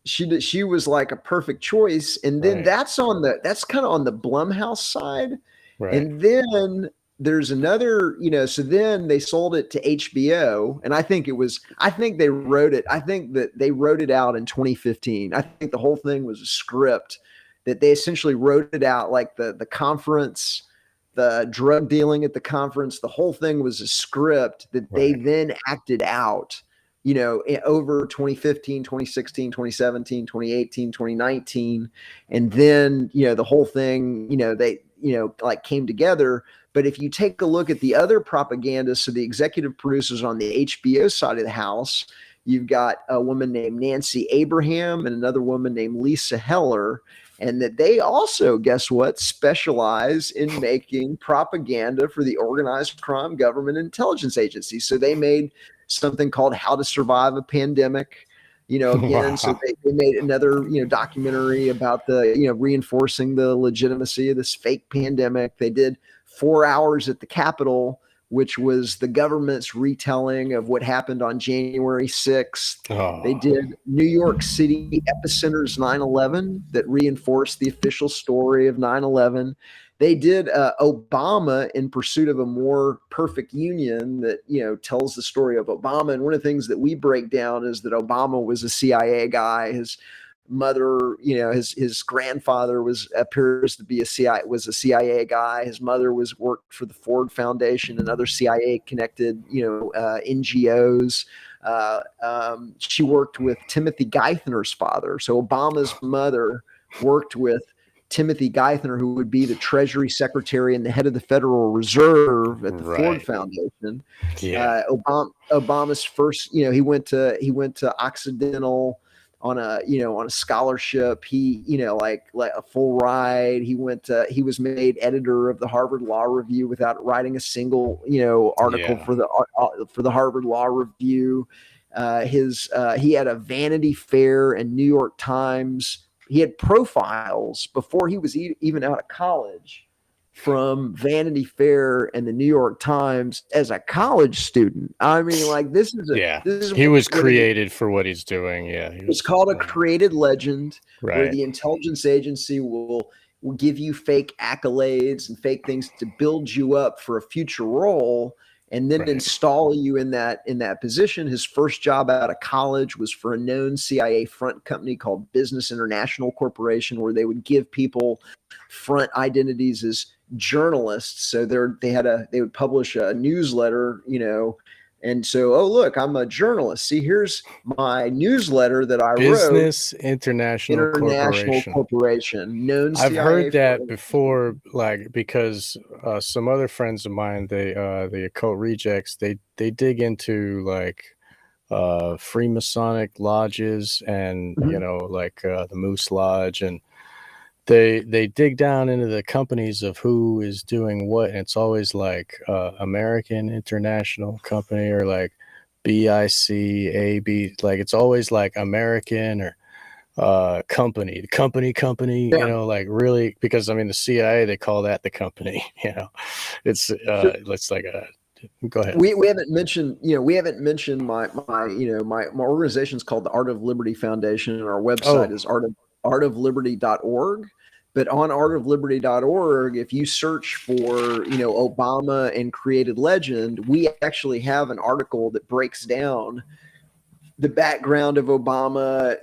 she was like a perfect choice. And then that's kind of on the Blumhouse side. And then there's another, you know, so then they sold it to HBO, and I think they wrote it out in 2015. I think the whole thing was a script that they essentially wrote it out, like the conference, the drug dealing at the conference, the whole thing was a script that they then acted out, you know, over 2015, 2016, 2017, 2018, 2019. And then, you know, the whole thing, you know, they, you know, like came together. But if you take a look at the other propaganda, so the executive producers on the HBO side of the house, you've got a woman named Nancy Abraham and another woman named Lisa Heller. And that they also, guess what, specialize in making propaganda for the organized crime government intelligence agency. So they made something called How to Survive a Pandemic. You know, again, so they made another, you know, documentary about the, you know, reinforcing the legitimacy of this fake pandemic. They did 4 Hours at the Capitol, which was the government's retelling of what happened on January 6th. They did New York City Epicenter's 9/11 that reinforced the official story of 9/11. They did Obama in Pursuit of a More Perfect Union that, tells the story of Obama. And one of the things that we break down is that Obama was a CIA guy. His mother, his grandfather appears to be a CIA guy. His mother worked for the Ford Foundation and other CIA connected, NGOs. She worked with Timothy Geithner's father. So Obama's mother worked with Timothy Geithner, who would be the Treasury Secretary and the head of the Federal Reserve at the Ford Foundation. Yeah. Obama's first, he went to Occidental on a scholarship. He, like a full ride. He was made editor of the Harvard Law Review without writing a single, article for the Harvard Law Review. He had a Vanity Fair and New York Times. He had profiles before he was even out of college from Vanity Fair and the New York Times as a college student. I mean, like this is he was created for what he's doing. Yeah. It's called a created legend, where the intelligence agency will give you fake accolades and fake things to build you up for a future role, and then install you in that position. His first job out of college was for a known CIA front company called Business International Corporation, where they would give people front identities as journalists. So they would publish a newsletter, and so, oh, look, I'm a journalist. See, here's my newsletter that I wrote. Business International Corporation. Known I've CIA heard that before, like, because some other friends of mine, the occult rejects, they dig into like Freemasonic lodges and, like the Moose Lodge, and they dig down into the companies of who is doing what, and it's always like American International Company or like BICAB, like it's always like American or company, like really, because I mean the CIA, they call that the company, it's like a go ahead. We haven't mentioned my organization's called the Art of Liberty Foundation, and our website is artofliberty.org. But on artofliberty.org, if you search for, Obama and created legend, we actually have an article that breaks down the background of Obama,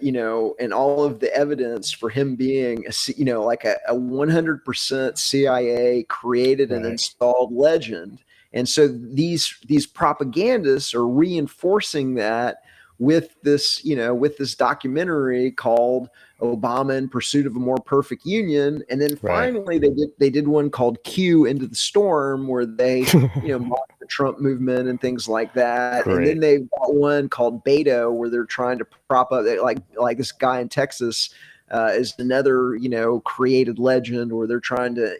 and all of the evidence for him being like a 100% CIA created and installed legend. And so these propagandists are reinforcing that with this documentary called Obama in Pursuit of a More Perfect Union. And then finally they did one called Q Into the Storm, where they, mock the Trump movement and things like that. And then they got one called Beto, where they're trying to prop up like this guy in Texas is another, created legend, where they're trying to,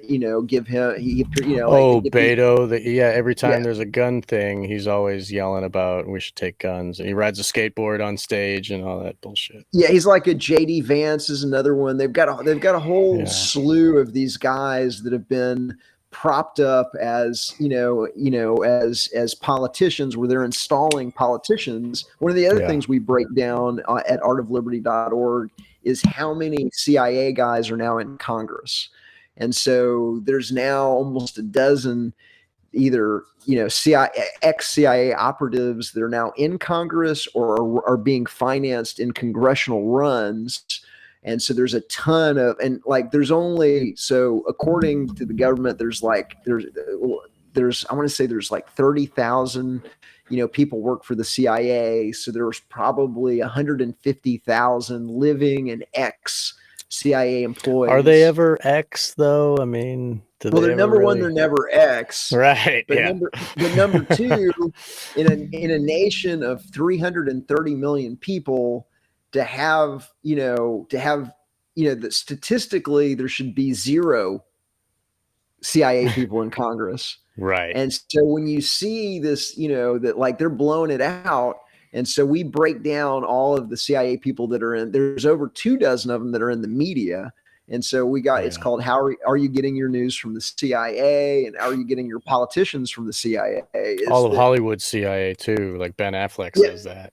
give him, Beto. Every time there's a gun thing, he's always yelling about we should take guns, and he rides a skateboard on stage and all that bullshit. Yeah, he's like a JD Vance is another one. They've got a whole slew of these guys that have been propped up as as politicians, where they're installing politicians. One of the other things we break down at artofliberty.org is how many CIA guys are now in Congress. And so there's now almost a dozen either ex-CIA operatives that are now in Congress or are being financed in congressional runs. And so there's a ton of, and like there's only, so according to the government, there's I want to say there's like 30,000 people work for the CIA. So there's probably 150,000 living and ex-CIA employees. Are they ever ex though? I mean, they're number one, they're never ex. Right. But number two, in a nation of 330 million people, to have that statistically there should be zero CIA people in Congress. Right. And so when you see this, that like they're blowing it out. And so we break down all of the CIA people that are in, there's over 24 of them that are in the media. And so we got, it's called How Are You Getting Your News from the CIA, and How Are You Getting Your Politicians from the CIA? All of Hollywood CIA too, like Ben Affleck says that.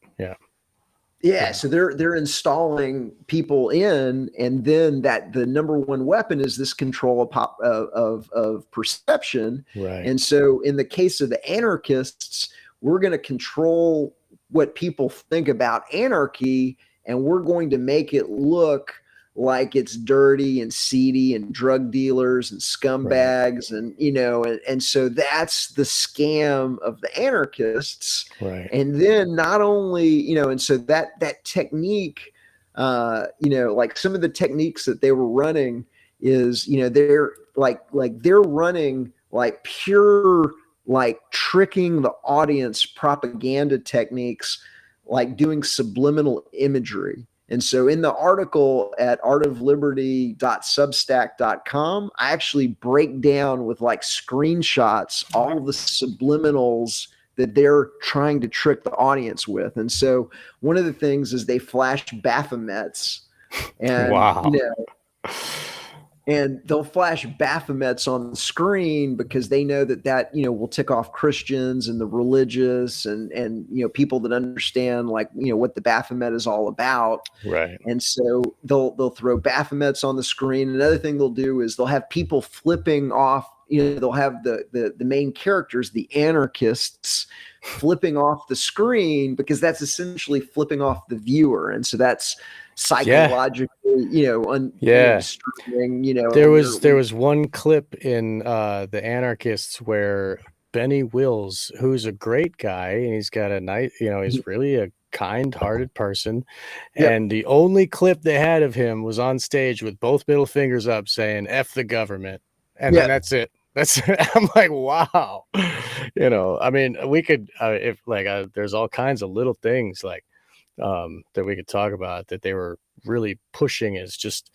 Yeah, so they're installing people in, and then that the number one weapon is this control of perception. Right. And so in the case of the anarchists, we're going to control what people think about anarchy, and we're going to make it look like it's dirty and seedy and drug dealers and scumbags, and and so that's the scam of the anarchists. Right. And then not only, and so that technique, like some of the techniques that they were running is, they're they're running like pure, like tricking the audience propaganda techniques, like doing subliminal imagery. And so in the article at artofliberty.substack.com, I actually break down with like screenshots all the subliminals that they're trying to trick the audience with. And so one of the things is they flash Baphomets, and and they'll flash Baphomets on the screen because they know that will tick off Christians and the religious and people that understand what the Baphomet is all about. Right. And so they'll throw Baphomets on the screen. Another thing they'll do is they'll have people flipping off. They'll have the main characters, the anarchists, flipping off the screen, because that's essentially flipping off the viewer. And so that's psychologically, streaming, there was one clip in the Anarchists where Benny Wills, who's a great guy, and he's got a nice, he's really a kind-hearted person. Yep. And the only clip they had of him was on stage with both middle fingers up saying F the government. And then that's it. I'm like, wow. I mean, we could, there's all kinds of little things that we could talk about that they were really pushing as just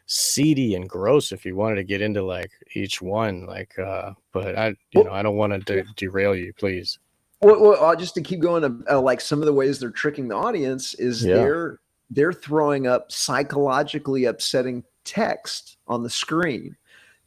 seedy and gross if you wanted to get into like each one, but I don't want to derail you, please. Well, just to keep going, like some of the ways they're tricking the audience is they're throwing up psychologically upsetting text on the screen.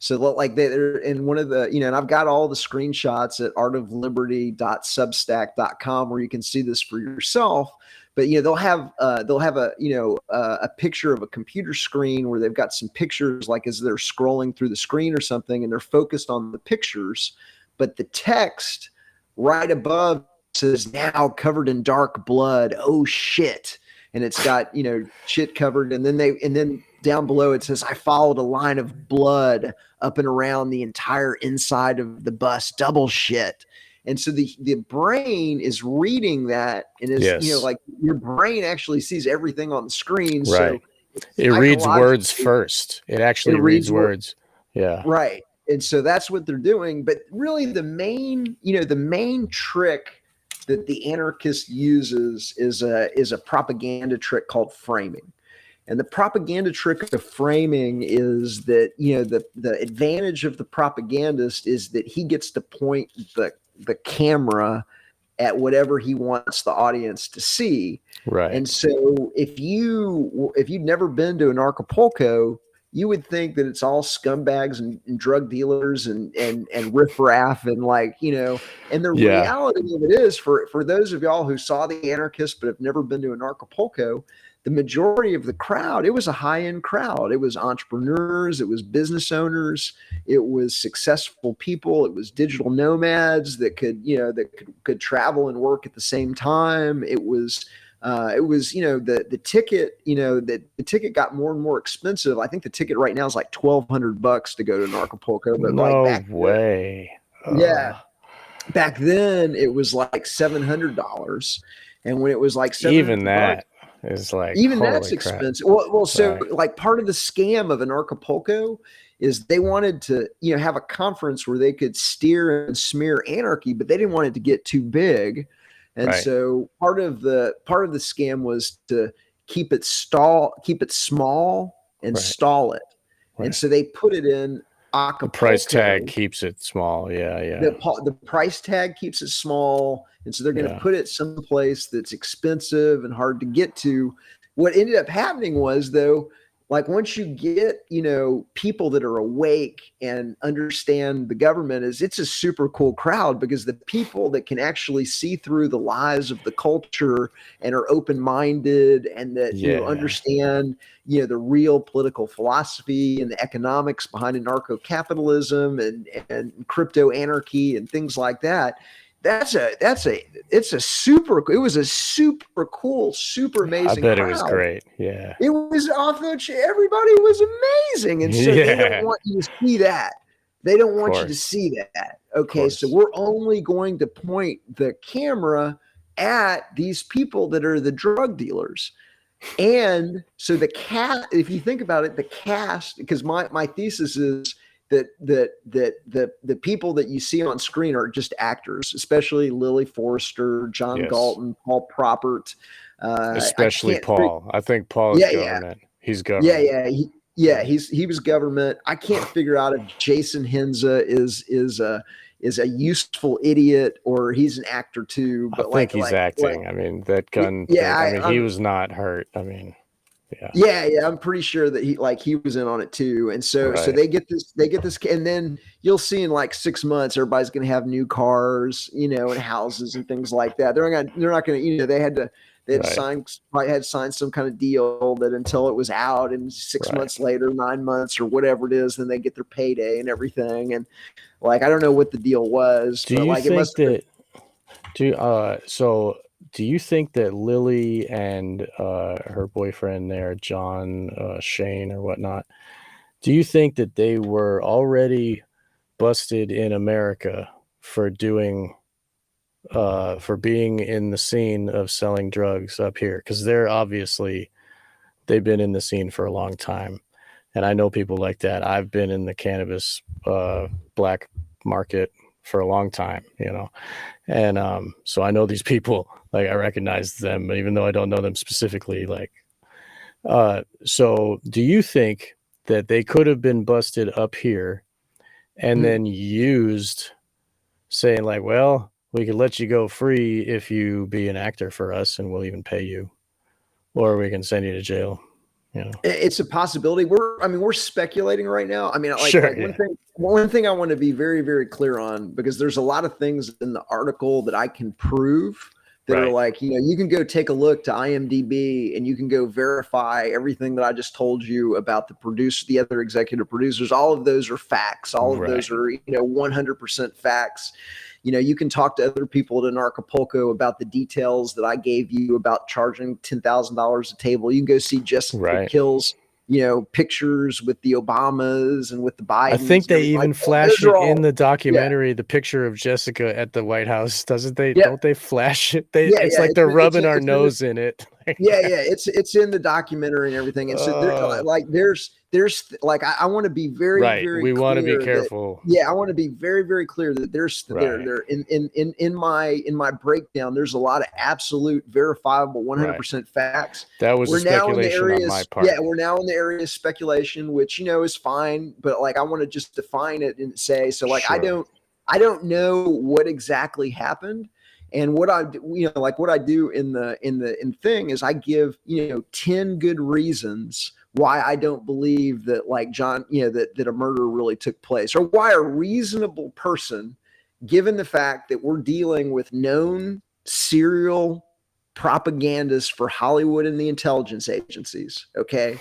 So like they're in one of the, and I've got all the screenshots at artofliberty.substack.com where you can see this for yourself. But they'll have a picture of a computer screen where they've got some pictures, like as they're scrolling through the screen or something, and they're focused on the pictures, but the text right above says "now covered in dark blood." Oh shit! And it's got shit covered, and then down below it says, "I followed a line of blood up and around the entire inside of the bus." Double shit. And so the brain is reading that, and is like your brain actually sees everything on the screen. Right. So it reads words first. It actually reads words. Yeah. Right. And so that's what they're doing. But really the main trick that the anarchist uses is a propaganda trick called framing. And the propaganda trick of framing is that, the advantage of the propagandist is that he gets to point the camera at whatever he wants the audience to see. Right. And so if you've never been to Anarchapulco, you would think that it's all scumbags and drug dealers and riffraff and and the reality of it is for those of y'all who saw the Anarchists but have never been to Anarchapulco, the majority of the crowd, it was a high-end crowd. It was entrepreneurs, it was business owners, it was successful people, it was digital nomads that could travel and work at the same time. It was the ticket, the ticket got more and more expensive. I think the ticket right now is like $1,200 to go to Anarchapulco. But back then it was like $700, and when it was like $700, even that is like, even that's expensive. Well, so like part of the scam of Anarchapulco is they wanted to have a conference where they could steer and smear anarchy, but they didn't want it to get too big. And so part of the scam was to keep it small and stall it. Right. And so they put it in Acapulco. The price tag keeps it small. Yeah. The price tag keeps it small. And so they're going to put it someplace that's expensive and hard to get to. What ended up happening was, though, like once you get, people that are awake and understand the government, it's a super cool crowd, because the people that can actually see through the lies of the culture and are open-minded, and that, understand, the real political philosophy and the economics behind anarcho-capitalism and crypto anarchy and things like that. It was a super cool, super amazing I bet crowd. it was great. Yeah. It was off the chain. Everybody was amazing. And so they don't want you to see that. They don't want you to see that. Okay. So we're only going to point the camera at these people that are the drug dealers. And so if you think about it, the cast, because my thesis is that the people that you see on screen are just actors, especially Lily Forrester, John Galton, Paul Propert, especially Paul. I think Paul is government. He's government. He was government. I can't figure out if Jason Henza is a useful idiot or he's an actor too. But I think he's acting. I mean, that gun. He was not hurt. I mean, yeah. I'm pretty sure that he was in on it too. And so they get this, and then you'll see in like 6 months, everybody's going to have new cars, and houses and things like that. They're not going to, they had signed some kind of deal that until it was out, and 6 months later, 9 months or whatever it is, then they get their payday and everything. And like, I don't know what the deal was. Do you think that Lily and her boyfriend there, John Shane or whatnot, do you think that they were already busted in America for being in the scene of selling drugs up here? Because they've been in the scene for a long time. And I know people like that. I've been in the cannabis black market for a long time, and so I know these people. Like, I recognize them, even though I don't know them specifically. Like, so do you think that they could have been busted up here and then used, saying like, well, we could let you go free if you be an actor for us, and we'll even pay you, or we can send you to jail? It's a possibility. We're speculating right now. I mean, one thing I want to be very, very clear on, because there's a lot of things in the article that I can prove that are like, you can go take a look to IMDb and you can go verify everything that I just told you about the other executive producers. All of those are facts. All of those are, 100% facts. You can talk to other people at Anarchapulco about the details that I gave you about charging $10,000 a table. You can go see Jessica Kill's, pictures with the Obamas and with the Bidens. I think they even flash it in the documentary, the picture of Jessica at the White House, doesn't they? Don't they flash it? It's like they're rubbing our nose in it. It's in the documentary and everything. And so there's like, I want to be very, very clear. We want to be careful. I want to be very, very clear that there in my breakdown, there's a lot of absolute verifiable 100% facts. That was speculation on my part. Yeah, we're now in the area of speculation, which is fine, but like, I want to just define it and say, so like, I don't know what exactly happened. And what I do in the thing is I give 10 good reasons why I don't believe that, like, John, that a murder really took place, or why a reasonable person, given the fact that we're dealing with known serial propagandists for Hollywood and the intelligence agencies. Okay.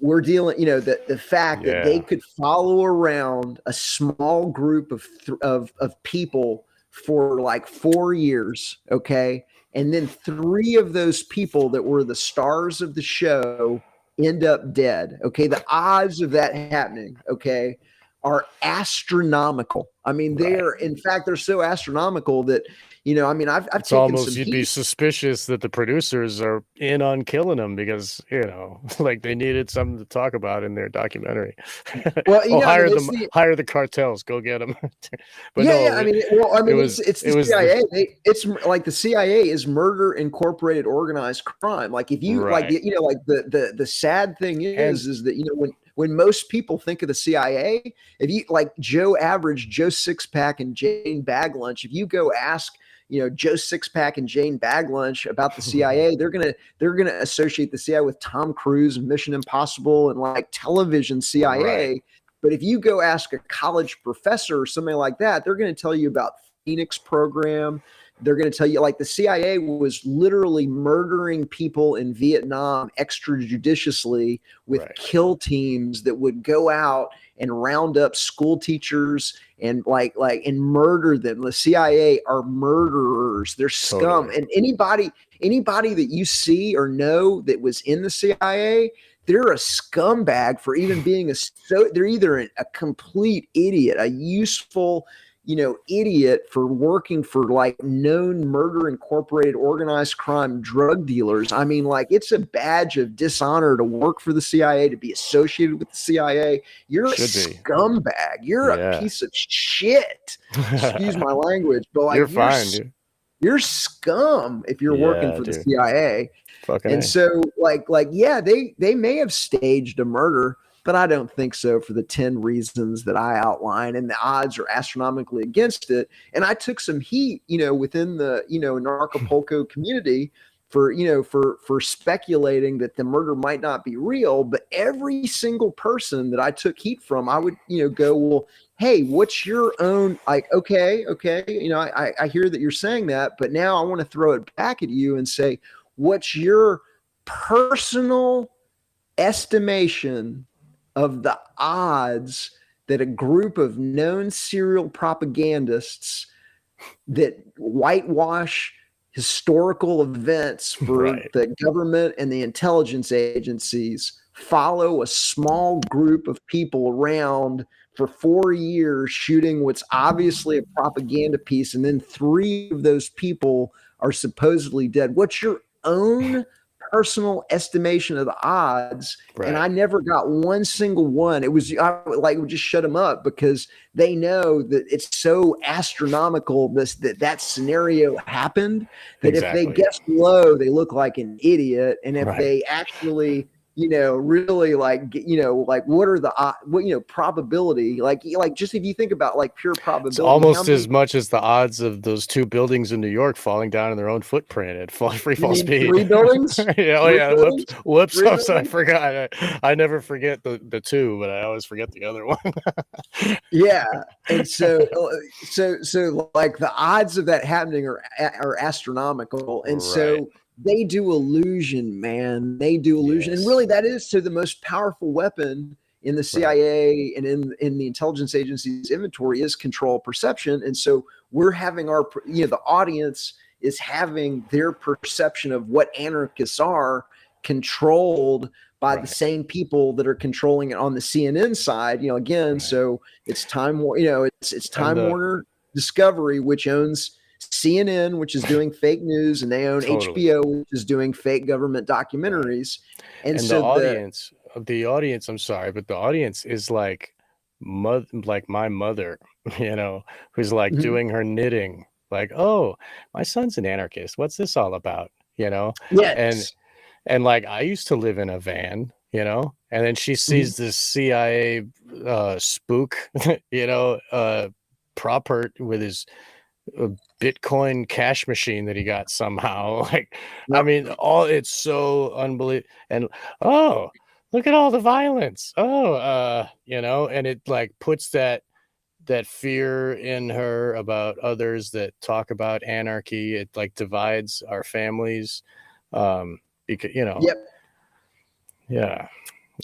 We're dealing, the fact that they could follow around a small group of people for like 4 years. Okay. And then 3 of those people that were the stars of the show end up dead. Okay. The odds of that happening, okay, are astronomical. I mean, in fact, they're so astronomical that, I've it's taken almost, some you'd be suspicious that the producers are in on killing them because, like, they needed something to talk about in their documentary. Well, hire the cartels, go get them. But it's the CIA. It's like the CIA is murder incorporated organized crime. Like, if you like, the sad thing is that, when most people think of the CIA, if you like Joe Sixpack and Jane Bag Lunch, if you go ask, Joe Sixpack and Jane Bag Lunch about the CIA, they're gonna associate the CIA with Tom Cruise and Mission Impossible and like television CIA. Right. But if you go ask a college professor or something like that, they're going to tell you about Phoenix program. They're going to tell you like the CIA was literally murdering people in Vietnam extrajudiciously with kill teams that would go out and round up school teachers and and murder them. The CIA are murderers. They're scum. And anybody that you see or know that was in the CIA, they're a scumbag for even being they're either a complete idiot, a useful, idiot for working for like known murder incorporated organized crime drug dealers. I mean, like it's a badge of dishonor to work for the CIA, to be associated with the CIA. You're a scumbag. You're a piece of shit. Excuse my language, but like you're fine, dude. You're scum if you're working for the CIA. And so they may have staged a murder, but I don't think so for the 10 reasons that I outline, and the odds are astronomically against it. And I took some heat, within the, Anarchapulco community for speculating that the murder might not be real. But every single person that I took heat from, I would, go, well, hey, what's your own, like, okay. I hear that you're saying that, but now I want to throw it back at you and say, what's your personal estimation of the odds that a group of known serial propagandists that whitewash historical events for the government and the intelligence agencies follow a small group of people around for 4 years shooting what's obviously a propaganda piece, and then 3 of those people are supposedly dead? What's your own personal estimation of the odds? And I never got one single one. It was I would just shut them up because they know that it's so astronomical that scenario happened that if they guess low, they look like an idiot. And if they actually really what are the probability, just if you think about like pure probability, it's almost as much as the odds of those 2 buildings in New York falling down in their own footprint at free fall speed. 3 buildings? Whoops. I'm sorry, I forgot. I never forget the 2, but I always forget the other one. And so like the odds of that happening are astronomical. And so they do illusion, man. They do illusion. And really that is the most powerful weapon in the CIA and in the intelligence agency's inventory is control perception. And so we're having the audience is having their perception of what anarchists are controlled by the same people that are controlling it on the CNN side, so it's Time Warner, it's Time Warner Discovery, which owns CNN, which is doing fake news, and they own HBO, which is doing fake government documentaries. And so the audience, I'm sorry, but the audience is like my mother, who's like doing her knitting, like, oh, my son's an anarchist. What's this all about? And like, I used to live in a van, and then she sees this CIA spook, Propert with his Bitcoin cash machine that he got somehow. I mean, it's so unbelievable. And look at all the violence. And it like puts that fear in her about others that talk about anarchy. It like divides our families. Because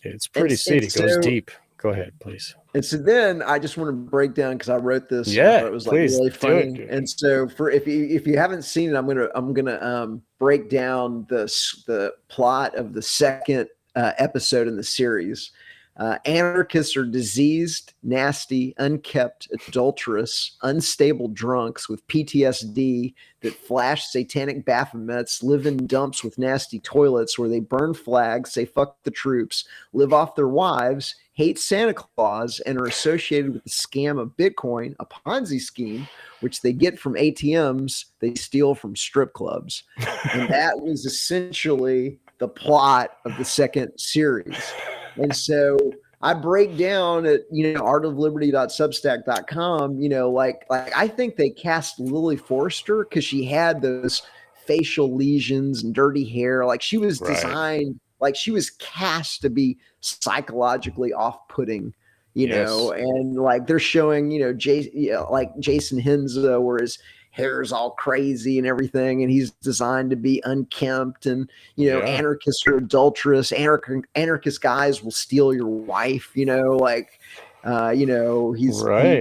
it's pretty seedy. It goes deep. Go ahead, please. And so then I just want to break down, because I wrote this. It was like really funny. And so if you haven't seen it, I'm gonna break down the plot of the second episode in the series. Anarchists are diseased, nasty, unkept, adulterous, unstable drunks with PTSD that flash satanic Baphomets, live in dumps with nasty toilets where they burn flags, say fuck the troops, live off their wives, hate Santa Claus, and are associated with the scam of Bitcoin, a Ponzi scheme, which they get from ATMs they steal from strip clubs. And that was essentially the plot of the second series. And so I break down at, artofliberty.substack.com, like I think they cast Lily Forster because she had those facial lesions and dirty hair. Like she was Right. designed, like she was cast to be psychologically off-putting, Yes. and like they're showing, like Jason Henza, where his hair is all crazy and everything, and he's designed to be unkempt, and Yeah. anarchists are adulterous. Anarchist guys will steal your wife. Right.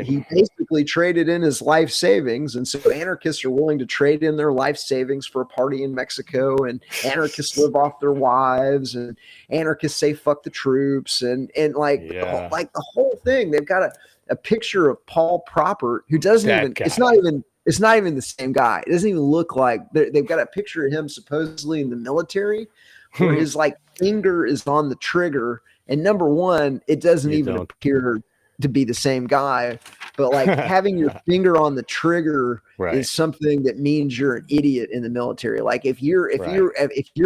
He basically traded in his life savings, and so anarchists are willing to trade in their life savings for a party in Mexico, and anarchists live off their wives, and anarchists say fuck the troops, and like Yeah. the whole thing. They've got a picture of Paul Propert, who doesn't That even. guy. It's not even the same guy. It doesn't even look like they've got a picture of him supposedly in the military, where his like finger is on the trigger. And number one, it doesn't even appear to be the same guy. But like having your finger on the trigger is something that means you're an idiot in the military. Like if you're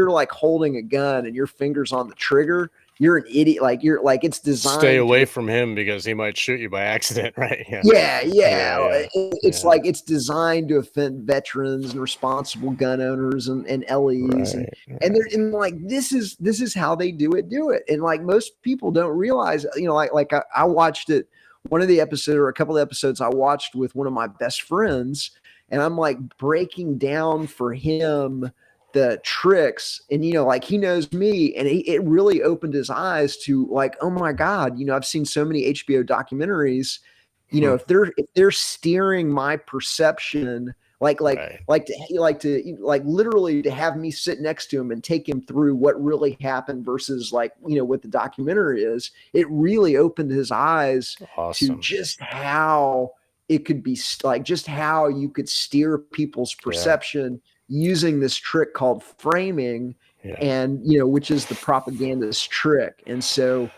like holding a gun and your finger's on the trigger, you're an idiot. Like it's designed. Stay away from him because he might shoot you by accident, right? Yeah. It's like it's designed to offend veterans and responsible gun owners and LEs, and they're like this is how they do it. And like most people don't realize, I watched it, one of the episodes or a couple of episodes I watched with one of my best friends, and I'm like breaking down for him the tricks, and like he knows me, and it really opened his eyes to like, oh my God, I've seen so many HBO documentaries, if they're steering my perception, like literally to have me sit next to him and take him through what really happened versus like, what the documentary is, it really opened his eyes to just how it could be, like just how you could steer people's perception using this trick called framing, and which is the propagandist trick. And so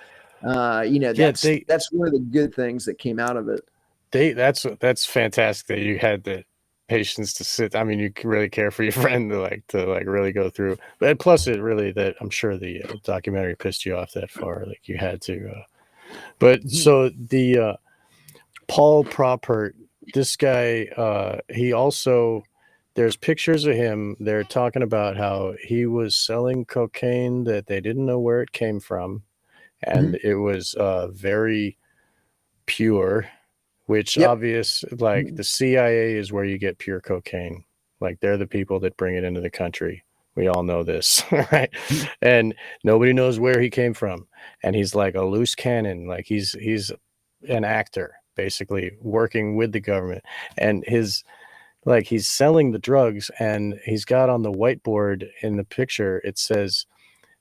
that's one of the good things that came out of it. That's fantastic that you had the patience to sit. I mean, you really care for your friend to really go through. But plus, it really, that I'm sure the documentary pissed you off that far, like you had to. But so the Paul Propert, this guy, he also, there's pictures of him. They're talking about how he was selling cocaine that they didn't know where it came from, and it was very pure. Which obvious, like the CIA is where you get pure cocaine. Like they're the people that bring it into the country. We all know this, right? And nobody knows where he came from. And he's like a loose cannon. Like he's an actor, basically working with the government. And he's selling the drugs, and he's got on the whiteboard in the picture, it says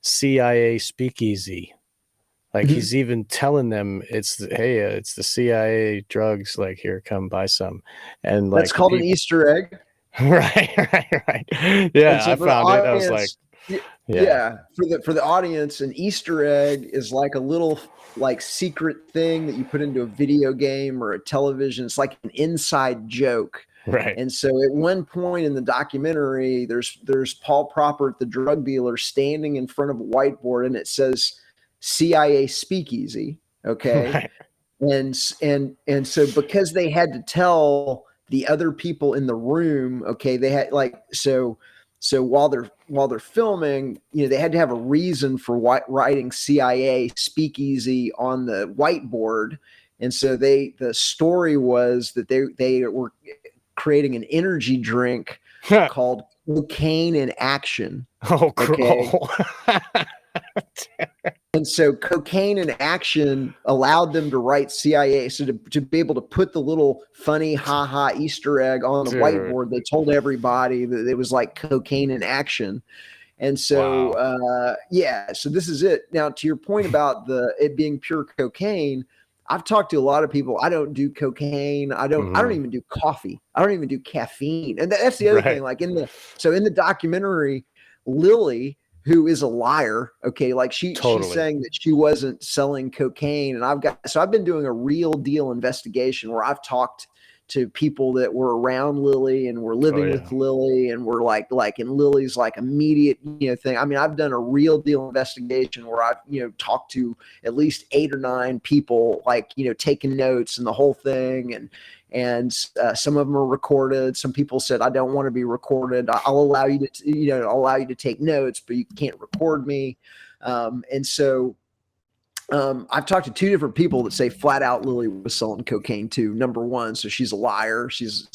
CIA speakeasy. Like he's even telling them it's the CIA drugs. Like, here, come buy some. And like that's called an Easter egg. Right. Yeah, so I found it. I was like, for the audience, an Easter egg is like a little like secret thing that you put into a video game or a television. It's like an inside joke. Right. And so at one point in the documentary, there's Paul Propert, the drug dealer, standing in front of a whiteboard, and it says CIA speakeasy. Okay. And so because they had to tell the other people in the room, okay, they had so while they're filming, they had to have a reason for writing CIA speakeasy on the whiteboard. And so the story was that they were creating an energy drink called Cocaine in Action. Oh, okay. And so Cocaine in Action allowed them to write CIA. So to be able to put the little funny ha Easter egg on the whiteboard, they told everybody that it was like Cocaine in Action. And so, so this is it. Now, to your point about it being pure cocaine, I've talked to a lot of people. I don't do cocaine. I don't even do coffee. I don't even do caffeine. And that's the other thing. Like in the documentary, Lily, who is a liar, okay, like she's saying that she wasn't selling cocaine, and I've been doing a real deal investigation where I've talked to people that were around Lily and were living with Lily and were like in Lily's like immediate, thing. I mean, I've done a real deal investigation where I've, talked to at least 8 or 9 people, like, taking notes and the whole thing. And some of them are recorded. Some people said, I don't want to be recorded. I'll allow you to, allow you to take notes, but you can't record me. And so I've talked to 2 different people that say flat out Lily was selling cocaine too. Number one, so she's a liar. She's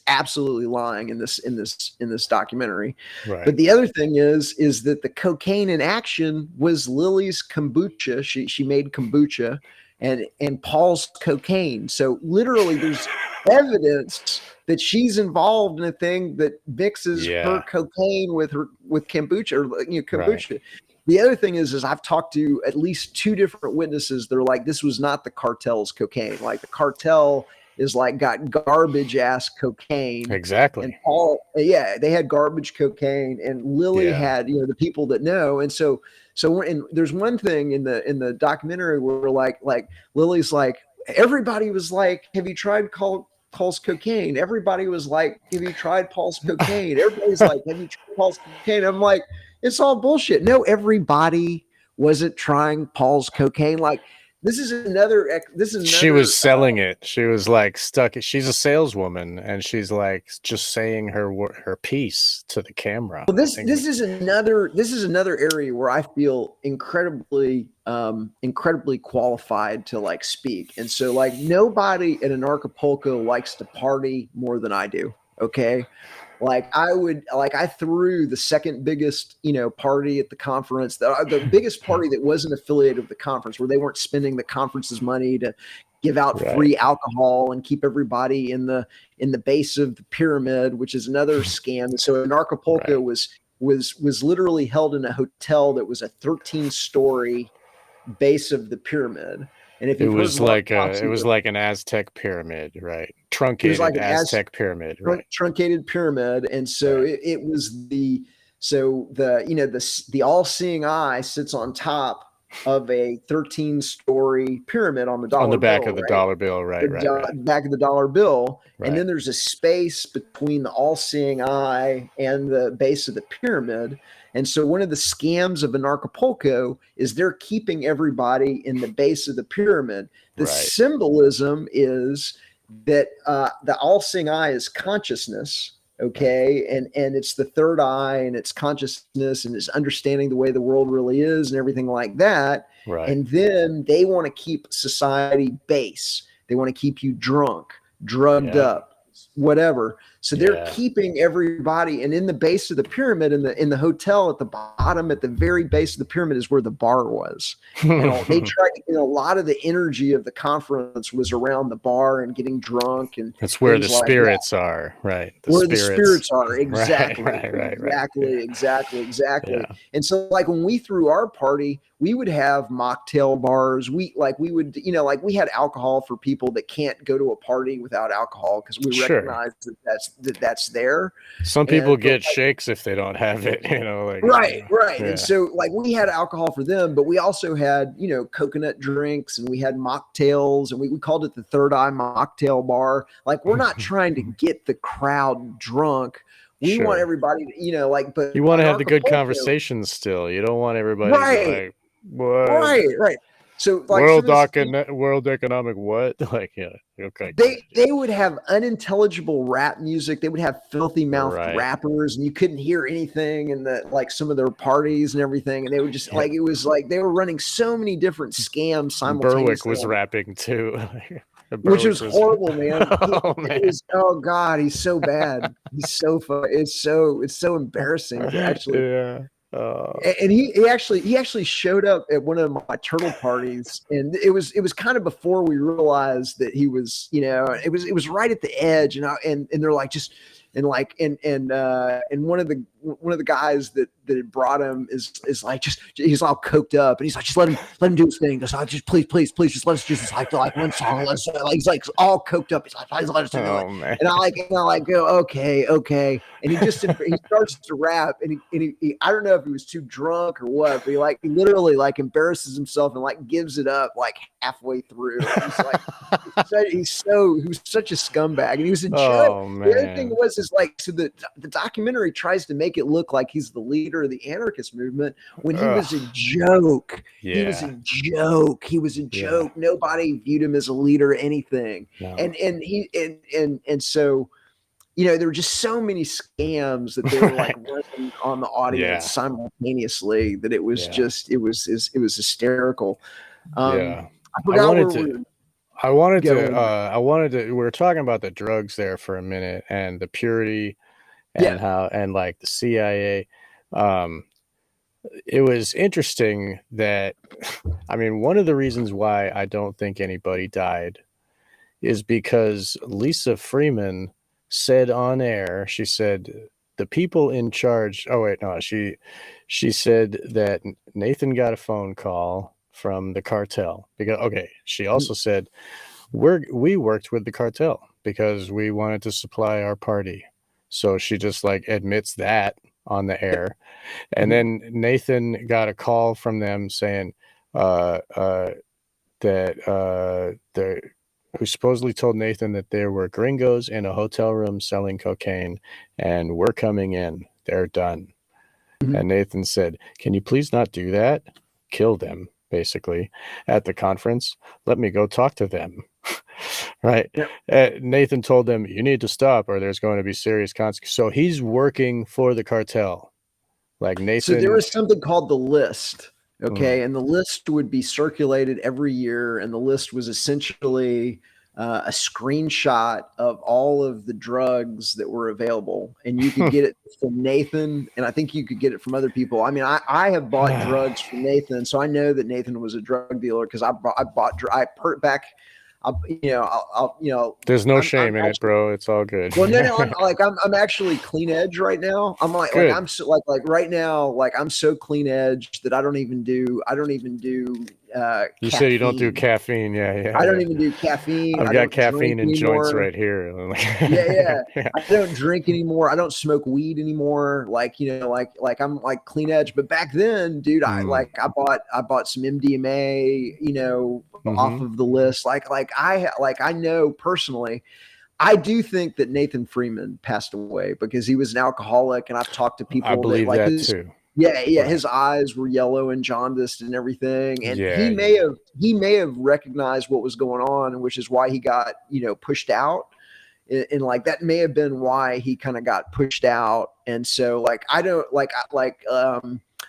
absolutely lying in this documentary. Right. But the other thing is that the cocaine in action was Lily's kombucha. She made kombucha and Paul's cocaine. So literally, there's evidence that she's involved in a thing that mixes her cocaine with kombucha or kombucha. Right. The other thing is I've talked to at least 2 different witnesses. They're like, this was not the cartel's cocaine. Like the cartel is like got garbage ass cocaine. Exactly. And Paul, they had garbage cocaine, and Lily had, the people that know. And so there's one thing in the documentary where like Lily's like, everybody was like, have you tried Paul's cocaine? Everybody was like, have you tried Paul's cocaine? Everybody's like, have you tried Paul's cocaine? I'm like, it's all bullshit. No, everybody wasn't trying Paul's cocaine. Like this is another. She was selling it. She was like stuck. She's a saleswoman, and she's like just saying her piece to the camera. Well, this is another area where I feel incredibly qualified to like speak. And so like nobody at Anarchapulco likes to party more than I do. Okay. Like I threw the second biggest, party at the conference, the biggest party that wasn't affiliated with the conference, where they weren't spending the conference's money to give out free alcohol and keep everybody in the base of the pyramid, which is another scam. So Anarchapulco was literally held in a hotel that was a 13-story base of the pyramid. And if it was like an Aztec pyramid, right? Truncated like Aztec pyramid, right? Truncated pyramid. And so it was the all-seeing eye sits on top of a 13-story pyramid on the back of the dollar bill, right? Back of the dollar bill. Right. And then there's a space between the all-seeing eye and the base of the pyramid. And so one of the scams of Anarchapulco is they're keeping everybody in the base of the pyramid. The symbolism is that the all-seeing eye is consciousness, okay? And it's the third eye, and it's consciousness, and it's understanding the way the world really is and everything like that. Right. And then they want to keep society base. They want to keep you drunk, drugged up, whatever. So they're keeping everybody, and in the base of the pyramid, in the hotel at the bottom, at the very base of the pyramid is where the bar was. And they tried, a lot of the energy of the conference was around the bar and getting drunk, and that's where the spirits are, right? The spirits are, exactly, right. Exactly. Yeah. And so, like when we threw our party, we would have mocktail bars. We would, we had alcohol for people that can't go to a party without alcohol, because we recognize that's there. Some people get shakes if they don't have it, right. Yeah. And so like we had alcohol for them, but we also had, coconut drinks, and we had mocktails, and we called it the Third Eye Mocktail Bar. Like we're not trying to get the crowd drunk. We want everybody to, but you want to have the good conversations still. You don't want everybody like, what? Right. So like World Economic what? Like, okay. They would have unintelligible rap music. They would have filthy mouthed rappers, and you couldn't hear anything in some of their parties and everything. And they would just it was like they were running so many different scams simultaneously. Berwick was rapping too. Which was horrible, man. Oh God, he's so bad. He's so fun. It's so embarrassing to actually. Yeah. And he actually showed up at one of my turtle parties, and it was kind of before we realized that he was, it was right at the edge, and they're like just. And one of the guys that had brought him is like he's all coked up, and he's like, just let him do his thing. He's like, just please just let us just like one song. He's like all coked up. He's like, please let us do it. Man. And I go okay. And he starts to rap, and he I don't know if he was too drunk or what, but he literally embarrasses himself and gives it up halfway through. He's like, he was such a scumbag, and he was a joke. Oh The other thing man. is like, so the documentary tries to make it look like he's the leader of the anarchist movement when he was a joke. He was a joke. He was a joke. Nobody viewed him as a leader or anything. No. And so, you know, there were just so many scams that they were like running on the audience simultaneously that it was just, it was hysterical. I forgot I wanted to, we were talking about the drugs there for a minute and the purity and how, and like the CIA. It was interesting that, I mean, one of the reasons why I don't think anybody died is because Lisa Freeman said on air, she said, the people in charge, she said that Nathan got a phone call from the cartel because, she also said, we worked with the cartel because we wanted to supply our party. So she just like admits that on the air. And then Nathan got a call from them saying who supposedly told Nathan that there were gringos in a hotel room selling cocaine and we're coming in. They're done. And Nathan said, can you please not do that? Kill them, basically, at the conference. Let me go talk to them. Right. Nathan told them, you need to stop or there's going to be serious consequences. So he's working for the cartel. Like Nathan. So there was something called the list. Okay. And the list would be circulated every year. And the list was essentially a screenshot of all of the drugs that were available. And you could get it from Nathan. And I think you could get it from other people. I mean, I have bought drugs from Nathan. So I know that Nathan was a drug dealer because there's no shame in it, bro. It's all good. Well, no, I'm actually clean edge right now. I'm like I'm so right now, like I'm so clean edge that I don't even do you said you don't do caffeine. I don't even do caffeine. I've got caffeine in joints right here. I don't drink anymore. I don't smoke weed anymore. Like, you know, like I'm like clean edge. But back then, dude, I bought some MDMA, you know, off of the list. I know personally, I do think that Nathan Freeman passed away because he was an alcoholic, and I've talked to people. I believe that too. Yeah. His eyes were yellow and jaundiced and everything. And he may have recognized what was going on, which is why he got, you know, pushed out. And like, that may have been why he kind of got pushed out. And so like, I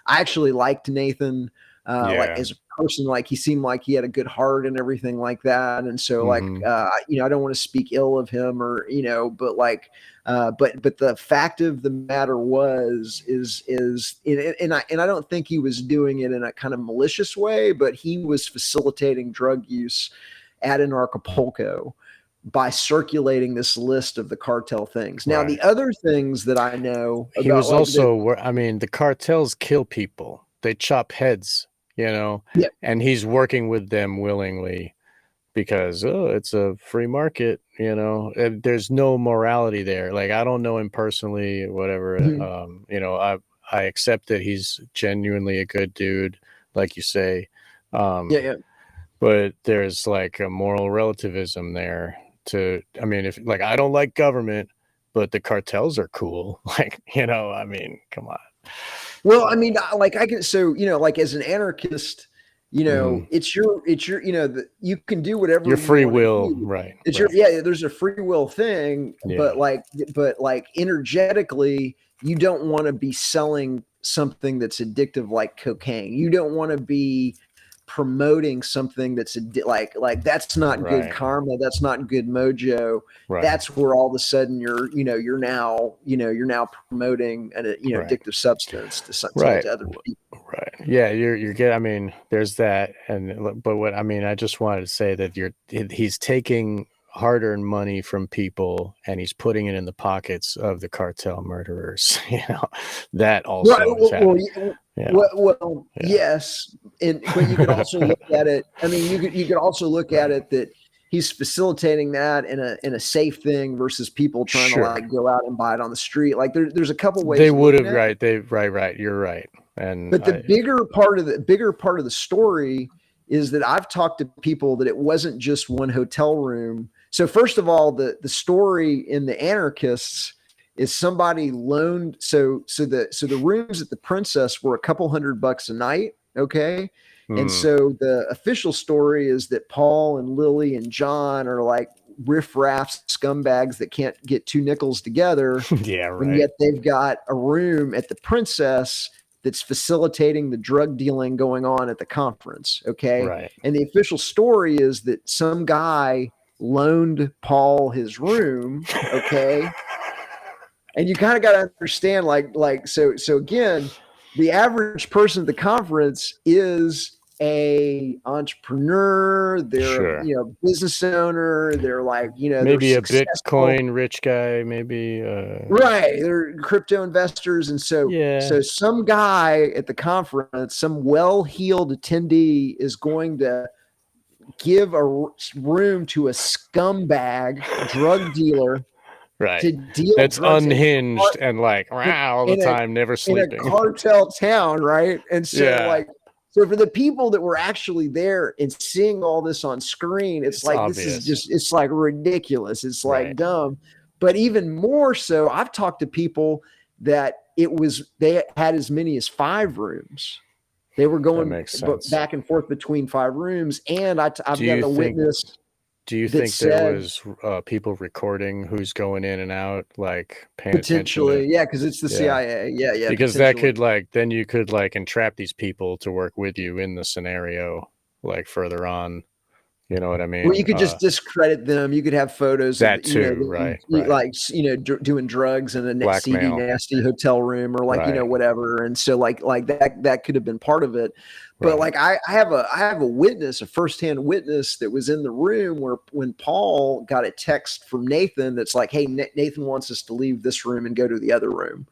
actually liked Nathan, like as a person, like he seemed like he had a good heart and everything like that. And so like, you know, I don't want to speak ill of him or, you know, but like, but the fact of the matter and I don't think he was doing it in a kind of malicious way, but he was facilitating drug use at Anarchapulco by circulating this list of the cartel things. Now, the other things that I know he was also, I mean, the cartels kill people. They chop heads, you know, and he's working with them willingly because, it's a free market, you know, there's no morality there. Like, I don't know him personally, whatever. You know, I accept that he's genuinely a good dude, like you say. But there's like a moral relativism there I mean, if like, I don't like government, but the cartels are cool. Like, you know, I mean, come on. Well, I mean, like so, you know, like as an anarchist, you know, it's your, you know, you can do whatever your free will, right? It's there's a free will thing, but like energetically, you don't want to be selling something that's addictive like cocaine. You don't want to be promoting something that's like that's not good karma. That's not good mojo. That's where all of a sudden you're now promoting an addictive substance to other people. Yeah, you're good. I mean, there's that, but what I mean, I just wanted to say that he's taking hard-earned money from people and he's putting it in the pockets of the cartel murderers. You know, that also is happening. Yes, but you could also look at it. I mean, you could also look at it that he's facilitating that in a safe thing versus people trying to like go out and buy it on the street. Like there's a couple ways they would have right. You're right. And but the bigger part of the story is that I've talked to people that it wasn't just one hotel room. So first of all, the story in the Anarchists is somebody loaned. So the rooms at the Princess were a couple $100 a night. Okay. And so the official story is that Paul and Lily and John are like riffraff scumbags that can't get two nickels together. Yeah, right. And yet they've got a room at the Princess that's facilitating the drug dealing going on at the conference. Okay. Right. And the official story is that some guy loaned Paul his room. Okay. And you kind of got to understand, so again, the average person at the conference is a entrepreneur. They're Sure. business owner. They're like, maybe they're a Bitcoin rich guy, maybe right. They're crypto investors. And so some guy at the conference, some well-heeled attendee is going to give a room to a scumbag drug dealer. Right. To deal that's unhinged and like all the time, never sleeping. In a cartel town, right? And so so for the people that were actually there and seeing all this on screen, it's like obvious. This is just it's like ridiculous. It's like dumb. But even more so, I've talked to people that they had as many as 5 rooms. They were going back and forth between 5 rooms, and I've got a witness. Do you think there was people recording who's going in and out, like paying potentially attention? Yeah, because it's the CIA. Yeah. Because that could then you could entrap these people to work with you in the scenario, further on. You know what I mean? Well, you could just discredit them. You could have photos that too, right? Like doing drugs in a seedy, nasty hotel room, or whatever. And so like that could have been part of it. But I have a witness, a firsthand witness that was in the room when Paul got a text from Nathan that's like, "Hey, Nathan wants us to leave this room and go to the other room."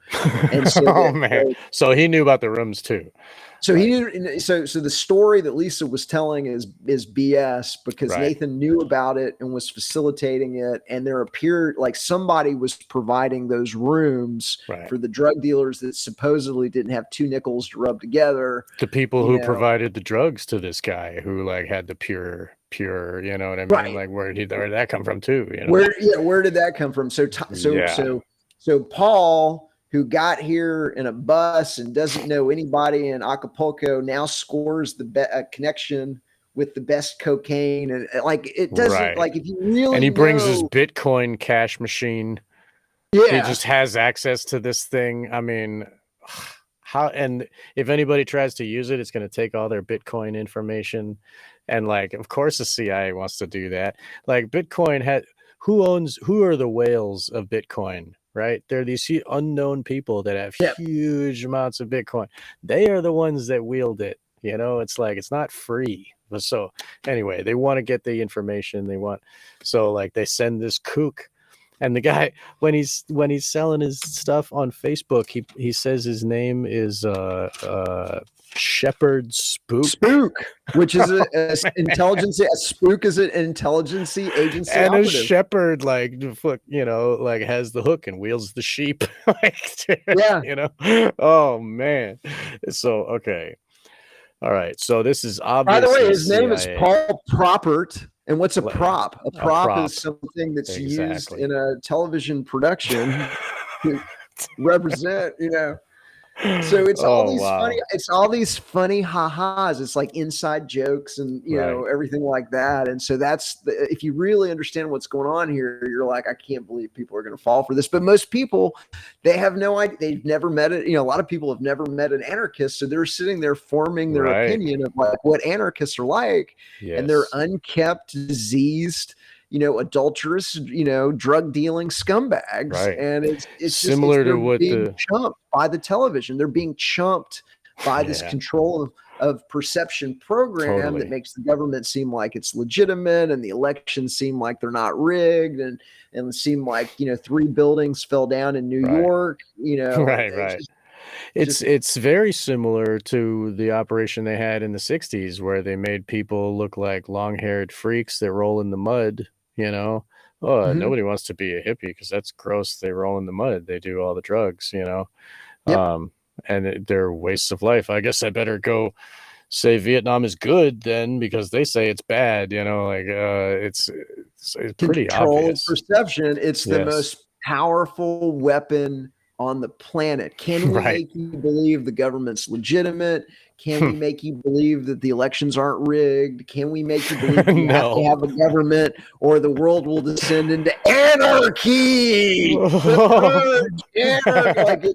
And so so he knew about the rooms too. So he knew. So the story that Lisa was telling is BS, because Nathan knew about it and was facilitating it, and there appeared like somebody was providing those rooms for the drug dealers that supposedly didn't have 2 nickels to rub together. The people who provided the drugs to this guy who had the pure, you know what I mean? Right. Like where did that come from too? Where did that come from? So Paul, who got here in a bus and doesn't know anybody in Acapulco, now scores the connection with the best cocaine. And it doesn't if you really and he brings his Bitcoin cash machine. Yeah. He just has access to this thing. I mean, and if anybody tries to use it, it's going to take all their Bitcoin information. And of course the CIA wants to do that. Bitcoin who are the whales of Bitcoin? Right? They're these unknown people that have huge amounts of Bitcoin. They are the ones that wield it. It's not free. So anyway, they want to get the information they want. So they send this kook, and the guy, when he's selling his stuff on Facebook, he says his name is Shepherd Spook, which is an intelligence. A spook is an intelligence agency, and operative. A shepherd has the hook and wheels the sheep. Oh man. So okay, all right. So this is obviously. By the way, his name is Paul Propert. And what's a prop? A prop is something that's used in a television production to represent, So it's all these funny ha-has. It's like inside jokes and everything like that. And so if you really understand what's going on here, you're like, I can't believe people are going to fall for this. But most people, they have no idea. They've never met it. A lot of people have never met an anarchist, so they're sitting there forming their opinion of what anarchists are like, and they're unkept, diseased, adulterous, drug dealing scumbags. And it's similar to what being chumped by the television. They're being chumped by this control of perception program that makes the government seem like it's legitimate, and the elections seem like they're not rigged, and seem like 3 buildings fell down in New York. It's very similar to the operation they had in the 60s, where they made people look like long-haired freaks that roll in the mud. Nobody wants to be a hippie because that's gross. They roll in the mud. They do all the drugs, and they're wastes of life. I guess I better go say Vietnam is good then because they say it's bad, like it's pretty Control obvious. perception. It's the Yes. most powerful weapon on the planet. Can we Right. make you believe the government's legitimate? Can we make you believe that the elections aren't rigged? Can we make you believe we have to No. have a government or the world will descend into anarchy? The purge, anarchy. Like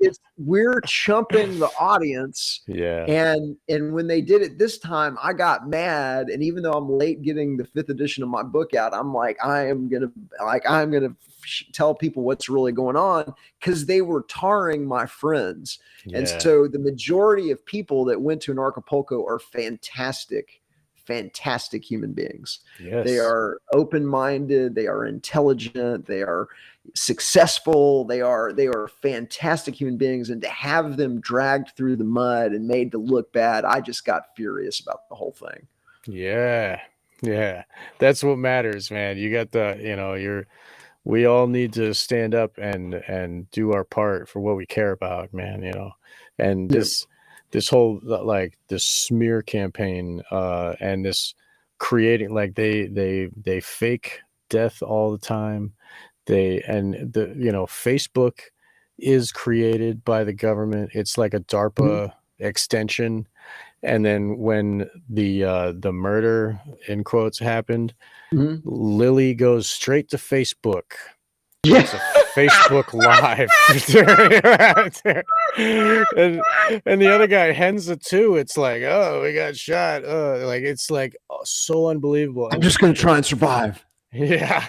it's we're chumping the audience. Yeah. And when they did it this time, I got mad. And even though I'm late getting the 5th edition of my book out, I'm like, I'm gonna tell people what's really going on, because they were tarring my friends. And Yeah. so the majority of people that went to Anarchapulco are fantastic human beings. Yes. They are open-minded, they are intelligent, they are successful, they are fantastic human beings. And to have them dragged through the mud and made to look bad, I just got furious about the whole thing. Yeah. Yeah. That's what matters, man. You got we all need to stand up and do our part for what we care about, man, and Yeah. this whole like this smear campaign and this creating, like they fake death all the time. Facebook is created by the government. It's like a DARPA extension. And then when the murder in quotes happened, Mhm. Lily goes straight to Facebook. Yeah. It's a Facebook Live. and the other guy hens it too. It's like, oh, we got shot. Like it's like so unbelievable. I'm just gonna try and survive. Yeah,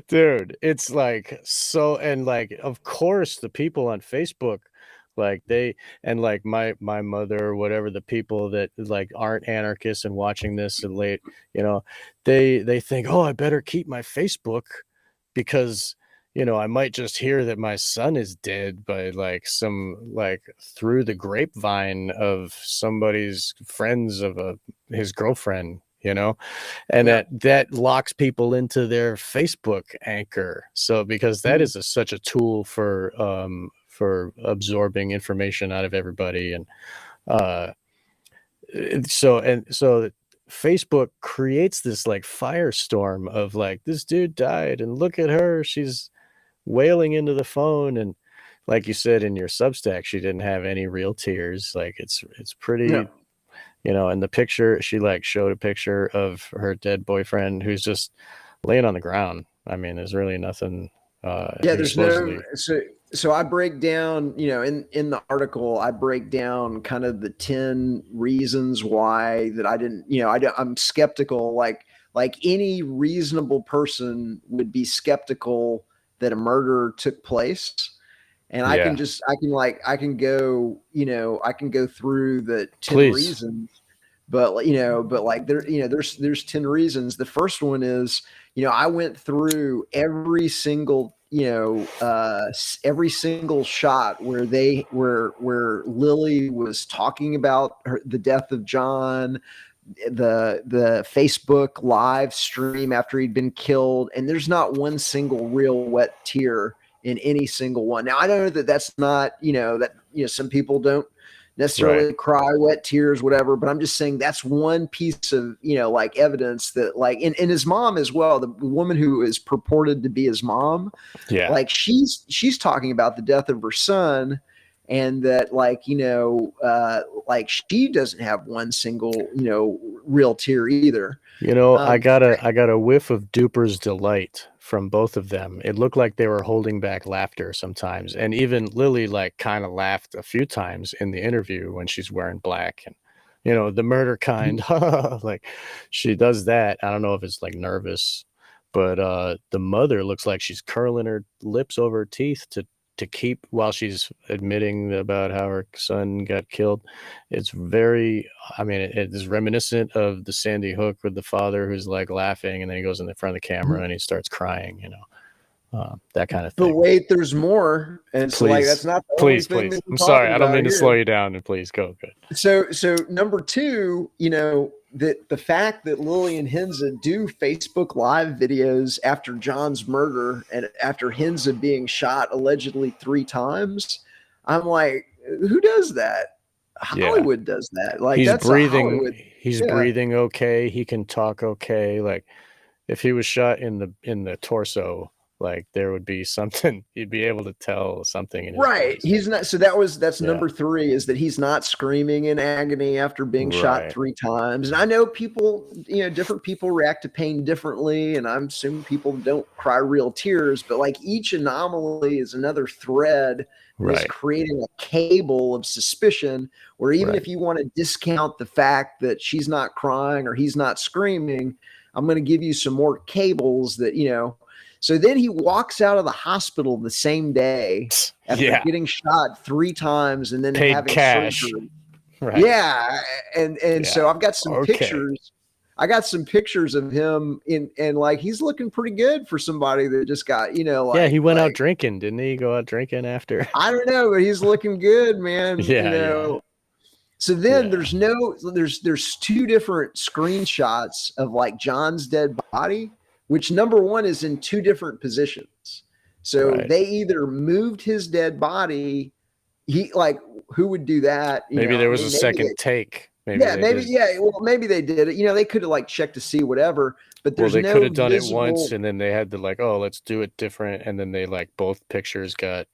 dude, it's like so. And like, of course, the people on Facebook, like like my mother or whatever, the people that like aren't anarchists and watching this and late, they think, oh, I better keep my Facebook because I might just hear that my son is dead by like through the grapevine of somebody's friends of his girlfriend, and Yeah. that locks people into their Facebook anchor. So because that is such a tool for absorbing information out of everybody. And uh so Facebook creates this like firestorm of like, this dude died and look at her, she's wailing into the phone. And like you said in your Substack, she didn't have any real tears. Like it's pretty, and the picture, she like showed a picture of her dead boyfriend who's just laying on the ground. I mean, there's really nothing. Yeah, Who's there's no supposedly. so I break down, in the article, I break down kind of the 10 reasons why that I didn't, I'm skeptical, like any reasonable person would be skeptical that a murder took place. And I can Yeah, just I can go, I can go through the 10 please. reasons. But like there's 10 reasons. The first one is, I went through every single every single shot where where Lily was talking about the death of John, the Facebook live stream after he'd been killed, and there's not one single real wet tear in any single one. Now I know that that's not, that some people don't necessarily Right. cry wet tears, whatever, but I'm just saying that's one piece of, like evidence that like, and his mom as well, the woman who is purported to be his mom, Yeah. like she's talking about the death of her son, and that like, like she doesn't have one single, real tear either. I Um, got a whiff of Duper's delight from both of them. It looked like they were holding back laughter sometimes. And even Lily like kind of laughed a few times in the interview when she's wearing black and the murder kind. Like she does that. I don't know if it's like nervous, but the mother looks like she's curling her lips over her teeth to keep while she's admitting about how her son got killed. It's very, I mean, it is reminiscent of the Sandy Hook with the father who's like laughing and then he goes in the front of the camera and he starts crying, that kind of but thing. wait, there's more. And so like, that's Please, not the only please, thing please. that we're I'm sorry. talking I don't about mean to here. slow you down, and please go. Good. So number two, that the fact that Lily and Henza do Facebook Live videos after John's murder and after Henza being shot allegedly 3 times, I'm like, who does that? Yeah. Hollywood does that. Like He's that's breathing. He's Yeah. breathing okay. He can talk okay. Like if he was shot in the torso, like there would be something. You'd be able to tell something in his Right. voice. He's not. So that's number 3 is that he's not screaming in agony after being shot Right. 3 times. And I know people, different people react to pain differently. And I'm assuming people don't cry real tears, but like each anomaly is another thread that is Right. creating a cable of suspicion where even if you want to discount the fact that she's not crying or he's not screaming, I'm going to give you some more cables that, So then he walks out of the hospital the same day after getting shot 3 times and then paid having cash. surgery. Right. Yeah. And so I've got some pictures. I got some pictures of him and like he's looking pretty good for somebody that just got, he went out drinking, didn't he? Go out drinking after. I don't know, but he's looking good, man. Yeah. So then there's 2 different screenshots of like John's dead body, which number 1 is in 2 different positions. So they either moved his dead body. Who would do that? Maybe there was a second take. Maybe maybe they did it. They could have like checked to see whatever, but there's they no could have done visible... it once and then they had to like, oh, let's do it different. And then they like both pictures got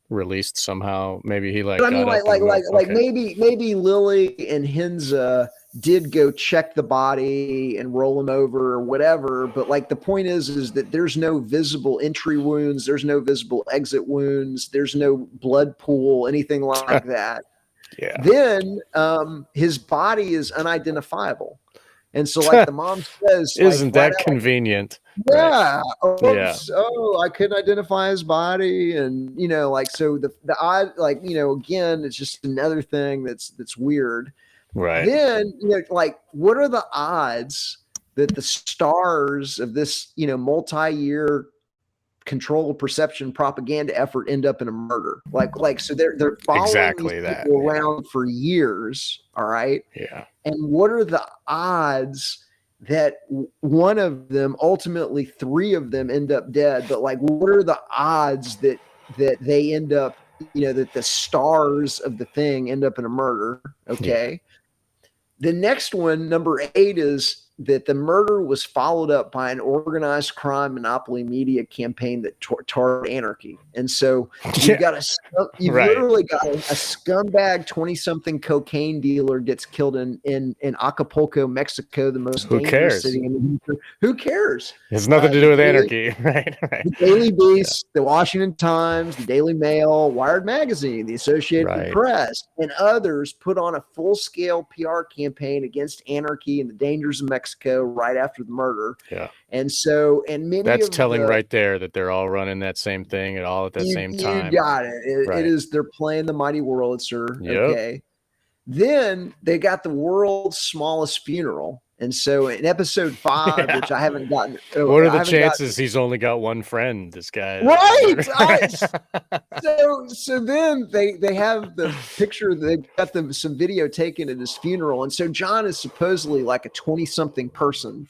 released somehow. Maybe he like, but I mean, maybe Lily and Hinza did go check the body and roll him over or whatever. But like the point is that there's no visible entry wounds. There's no visible exit wounds. There's no blood pool, anything like that. Then his body is unidentifiable. And so like the mom says, isn't that convenient? Yeah. Oh, I couldn't identify his body. And, so the odd, again, it's just another thing that's weird. Right. Then, what are the odds that the stars of this, multi-year controlled perception propaganda effort end up in a murder? So they're following these people around for years. All right. Yeah. And what are the odds that one of them, ultimately 3 of them, end up dead? But like, what are the odds that they end up, that the stars of the thing end up in a murder? Okay. The next one, number 8, is that the murder was followed up by an organized crime monopoly media campaign that targeted anarchy. And so you've literally got a scumbag 20-something cocaine dealer gets killed in Acapulco, Mexico, the most dangerous city in the... Who cares? It has nothing to do with anarchy, right? The Daily Beast, the Washington Times, the Daily Mail, Wired Magazine, the Associated Press, and others put on a full-scale PR campaign against anarchy and the dangers of Mexico right after the murder. Yeah. And so, that's telling right there that they're all running that same thing at the same time. You got it. It is, they're playing the mighty Wurlitzer. Okay. Then they got the world's smallest funeral. And so in episode 5, which I haven't gotten. What are the chances he's only got one friend, this guy? Right. So then they have the picture, they've got some video taken at his funeral. And so John is supposedly like a 20-something person.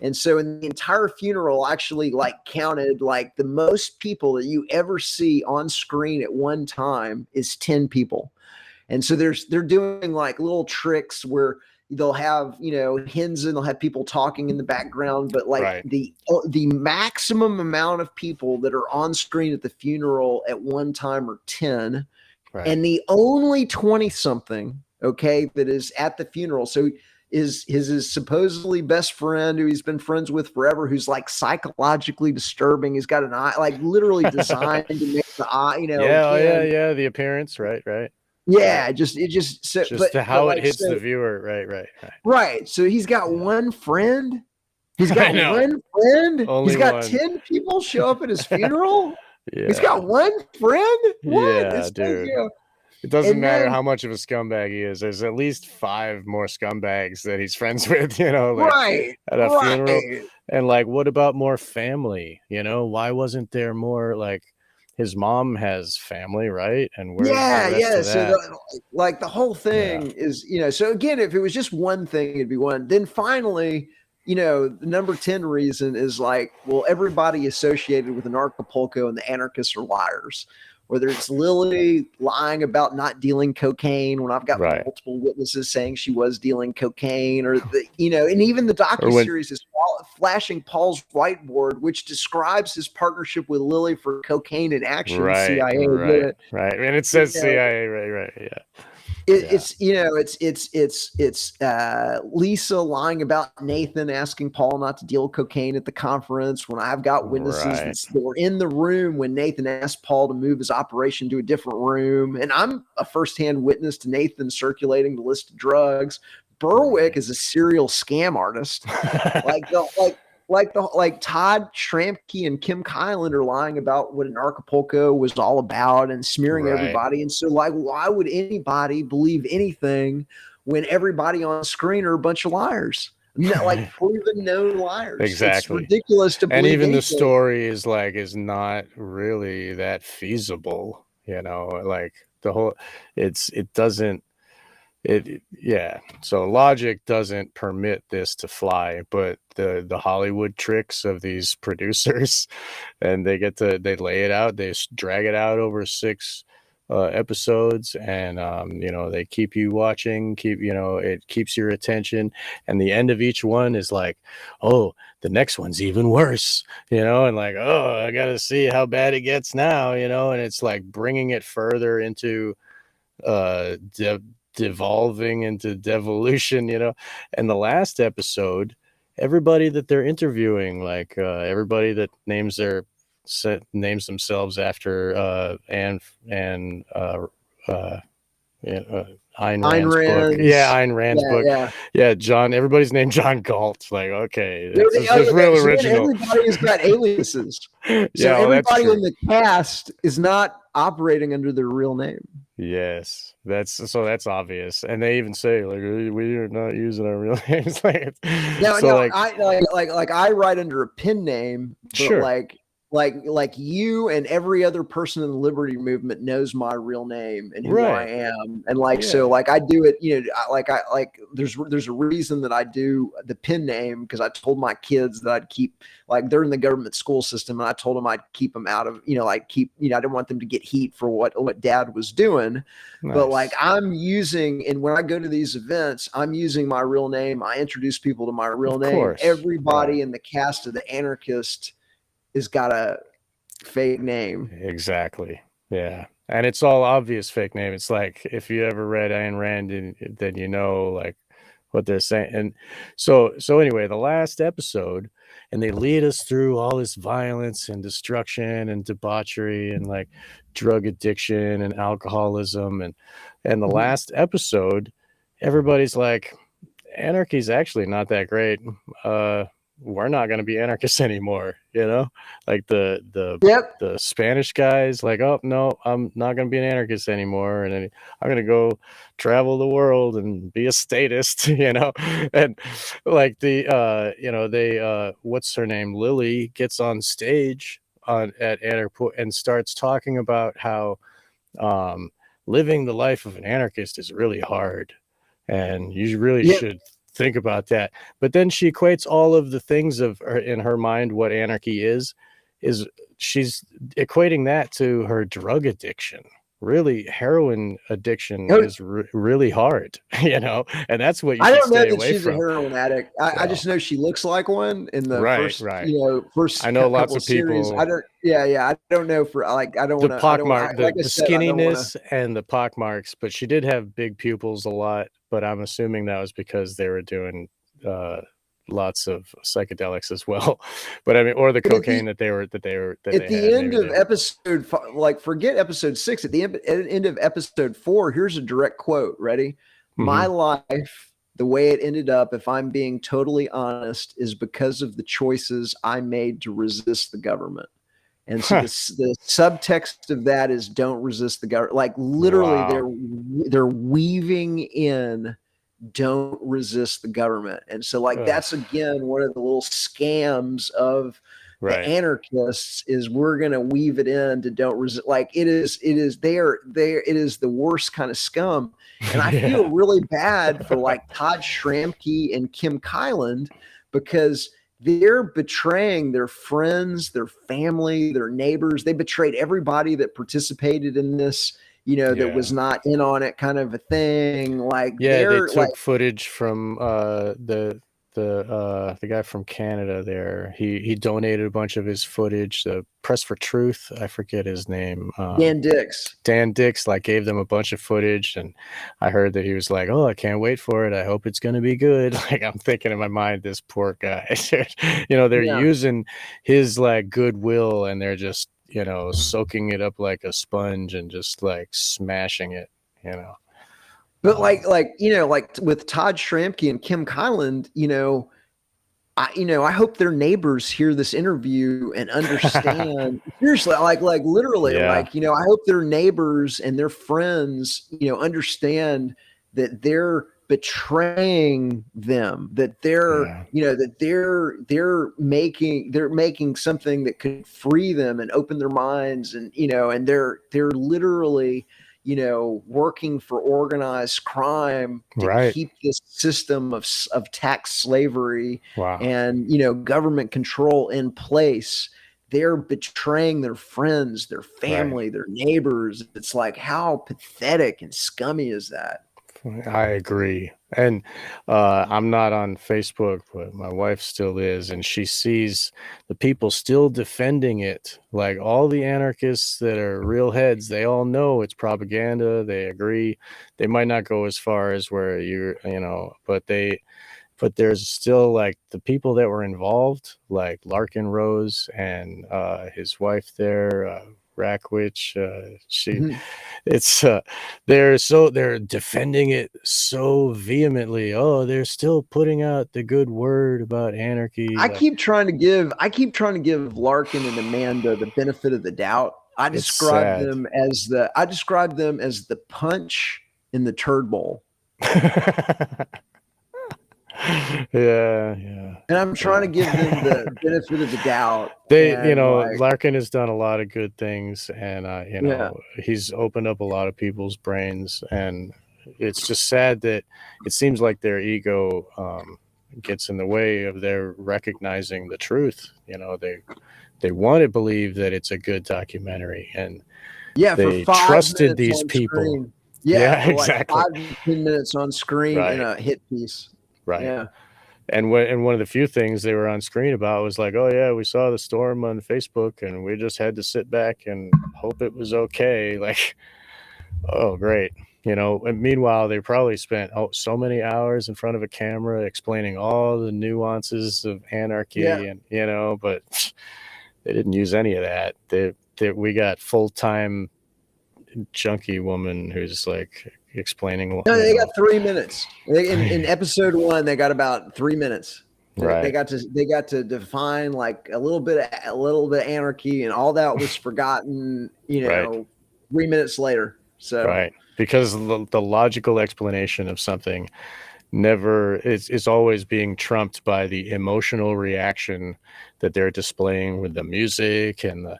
And so in the entire funeral, actually like counted like the most people that you ever see on screen at one time is 10 people. And so they're doing like little tricks where they'll have, hymns and they'll have people talking in the background, but like the maximum amount of people that are on screen at the funeral at one time are 10. Right. And the only 20-something, that is at the funeral. So is his supposedly best friend who he's been friends with forever, who's like psychologically disturbing. He's got an eye, like literally designed to make the eye, the appearance. Right. Yeah, how it hits the viewer. Right. So he's got one friend. He's got one friend. Only he's got one. 10 people show up at his funeral. He's got one friend. What? Dude. It doesn't matter how much of a scumbag he is. There's at least 5 more scumbags that he's friends with, at a funeral. And like, what about more family? Why wasn't there more like? His mom has family, right? And where's the rest of that? The whole thing is, so again, if it was just one thing, it'd be one. Then finally, the number 10 reason is like, well, everybody associated with Anarchapulco and the anarchists are liars, whether it's Lily lying about not dealing cocaine when I've got Right. multiple witnesses saying she was dealing cocaine, or and even the Or when- docuseries is flashing Paul's whiteboard, which describes his partnership with Lily for cocaine in action, right, CIA. right. And it says CIA, right, yeah. It's Lisa lying about Nathan asking Paul not to deal cocaine at the conference when I've got witnesses that were in the room when Nathan asked Paul to move his operation to a different room, and I'm a firsthand witness to Nathan circulating the list of drugs. Berwick is a serial scam artist, like Todd Schrampke and Kim Kyland are lying about what Anarchapulco was all about and smearing everybody. And so, like, why would anybody believe anything when everybody on screen are a bunch of liars? Like proven known liars. Exactly. It's ridiculous to believe. And even anything. the story is not really that feasible. Like the whole, so logic doesn't permit this to fly, but the Hollywood tricks of these producers, and they lay it out, they drag it out over 6 episodes, and they keep you watching, it keeps your attention, and the end of each one is like, oh, the next one's even worse, and like, oh, I gotta see how bad it gets now, and it's like bringing it further into devolving into devolution, and the last episode, everybody that they're interviewing, like everybody that names themselves after Ayn Rand's book. Yeah, Ayn Rand's book. Yeah, John. Everybody's named John Galt. Like, okay, that's real original. Everybody's got aliases. So everybody in the cast is not operating under their real name. Yes, that's obvious, and they even say like we are not using our real names. I write under a pen name, but sure. Like you and every other person in the liberty movement knows my real name and who I am, and so like I do it, there's a reason that I do the pen name, because I told my kids that I'd keep, like, they're in the government school system, and I told them I'd keep them out of, I didn't want them to get heat for what Dad was doing. Nice. But like I'm using, and when I go to these events, I'm using my real name. I introduce people to my real name. Course. Everybody in the cast of the Anarchist has got a fake name. Exactly. Yeah. And it's all obvious fake name. It's like, if you ever read Ayn Rand, then like what they're saying. And so anyway, the last episode, and they lead us through all this violence and destruction and debauchery and like drug addiction and alcoholism. And the last episode, everybody's like, anarchy's actually not that great. We're not going to be anarchists anymore, like the Spanish guys, like, oh no, I'm not going to be an anarchist anymore, and I'm going to go travel the world and be a statist, and like they what's her name, Lily, gets on stage at Anarchapulco and starts talking about how living the life of an anarchist is really hard, and you really should think about that. But then she equates all of the things in her mind what anarchy is she's equating that to her drug addiction. Really, heroin addiction is really hard, and that's what you should stay away from. She's a heroin addict. I just know she looks like one in the first I know lots of people. Series. I don't know for like, I don't want to. The skinniness and the pockmarks, but she did have big pupils a lot. But I'm assuming that was because they were doing lots of psychedelics as well. But I mean, or the cocaine that they were. At the end of episode, like, forget episode 6. At the end of episode 4, here's a direct quote. Ready? Mm-hmm. My life, the way it ended up, if I'm being totally honest, is because of the choices I made to resist the government. And so the subtext of that is don't resist the government. Like literally, they're weaving in don't resist the government. And so like that's again one of the little scams of the anarchists, is we're gonna weave it in to don't resist. Like it is the worst kind of scum. And I feel really bad for like Todd Schrampke and Kim Kyland, because they're betraying their friends, their family, their neighbors. They betrayed everybody that participated in this, that was not in on it, kind of a thing. Like, Yeah, they they're like, took footage from the guy from Canada there. He donated a bunch of his footage. The Press for Truth, I forget his name. Dan Dix, like, gave them a bunch of footage, and I heard that he was like, "Oh, I can't wait for it. I hope it's gonna be good." Like, I'm thinking in my mind, this poor guy. They're using his like goodwill, and they're just soaking it up like a sponge and just like smashing it. But like with Todd Schrammke and Kim Kyland, I hope their neighbors hear this interview and understand. Seriously, like literally, I hope their neighbors and their friends, understand that they're betraying them, that they're, that they're making something that could free them and open their minds, and and they're literally working for organized crime to keep this system of tax slavery and, government control in place. They're betraying their friends, their family, their neighbors. It's like, how pathetic and scummy is that? I agree. And I'm not on Facebook, but my wife still is, and she sees the people still defending it. Like, all the anarchists that are real heads, they all know it's propaganda. They agree. They might not go as far as where but there's still, like, the people that were involved, like Larkin Rose and his wife there, Rackwich. They're defending it so vehemently. Oh, they're still putting out the good word about anarchy. I keep trying to give Larkin and Amanda the benefit of the doubt. I describe them as the punch in the turd bowl. Yeah. And I'm trying to give them the benefit of the doubt. Larkin has done a lot of good things, and he's opened up a lot of people's brains, and it's just sad that it seems like their ego gets in the way of their recognizing the truth. They want to believe that it's a good documentary, and they trusted these people. Exactly. Like 5 to 10 minutes on screen in a hit piece. Right. Yeah. And one of the few things they were on screen about was like, oh yeah, we saw the storm on Facebook and we just had to sit back and hope it was okay. Like, oh, great. And meanwhile, they probably spent so many hours in front of a camera explaining all the nuances of anarchy, and but they didn't use any of that. We got full-time junkie woman who's like explaining. No, they got 3 minutes. In episode 1, they got about 3 minutes. They got to define like a little bit of anarchy, and all that was forgotten. 3 minutes later. So because the logical explanation of something never is always being trumped by the emotional reaction that they're displaying with the music and the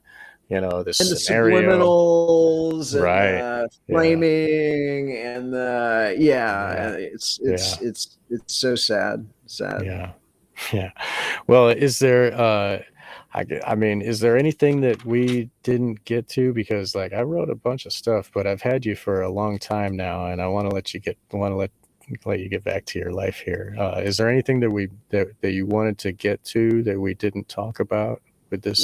the scenario, the subliminals, and the framing, and it's so sad. Yeah. Well, is there is there anything that we didn't get to? Because like, I wrote a bunch of stuff, but I've had you for a long time now, and I want to let you get back to your life here. Is there anything that you wanted to get to that we didn't talk about?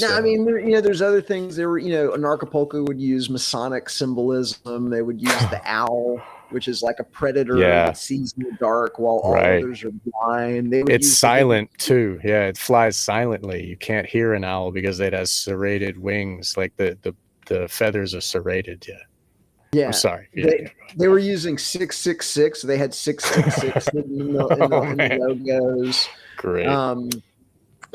No, I mean, there's other things. There were, Anarchapulco would use Masonic symbolism. They would use the owl, which is like a predator that sees in the dark while all others are blind. It's silent too. Yeah, it flies silently. You can't hear an owl because it has serrated wings, like the feathers are serrated. Yeah. I'm sorry. They were using 666. They had 666 in the logos. Great.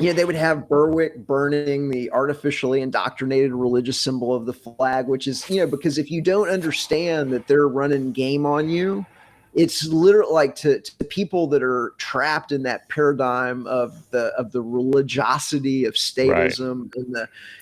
They would have Berwick burning the artificially indoctrinated religious symbol of the flag, which is, because if you don't understand that they're running game on you, it's literally like to people that are trapped in that paradigm of the religiosity of statism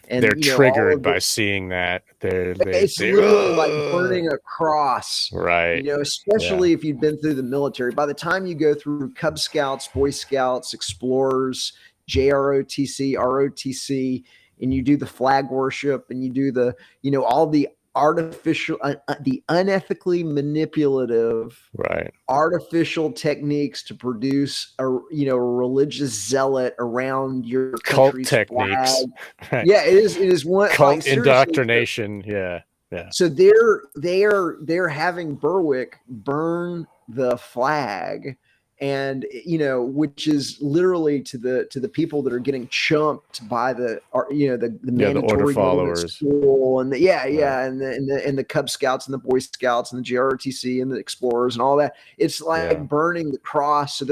and they're triggered by seeing that. It's literally like burning a cross, especially if you've been through the military. By the time you go through Cub Scouts, Boy Scouts, Explorers, JROTC, ROTC, and you do the flag worship, and you do the, all the artificial, the unethically manipulative, Right. artificial techniques to produce a religious zealot around your Cult country's techniques. flag. Right. Yeah, it is one Cult like, seriously. indoctrination. Yeah. So they're having Berwick burn the flag, and which is literally to the people that are getting chumped by the the mandatory order voting at followers. school, and Right. and the Cub Scouts and the Boy Scouts and the JROTC and the Explorers and all that. It's like burning the cross. So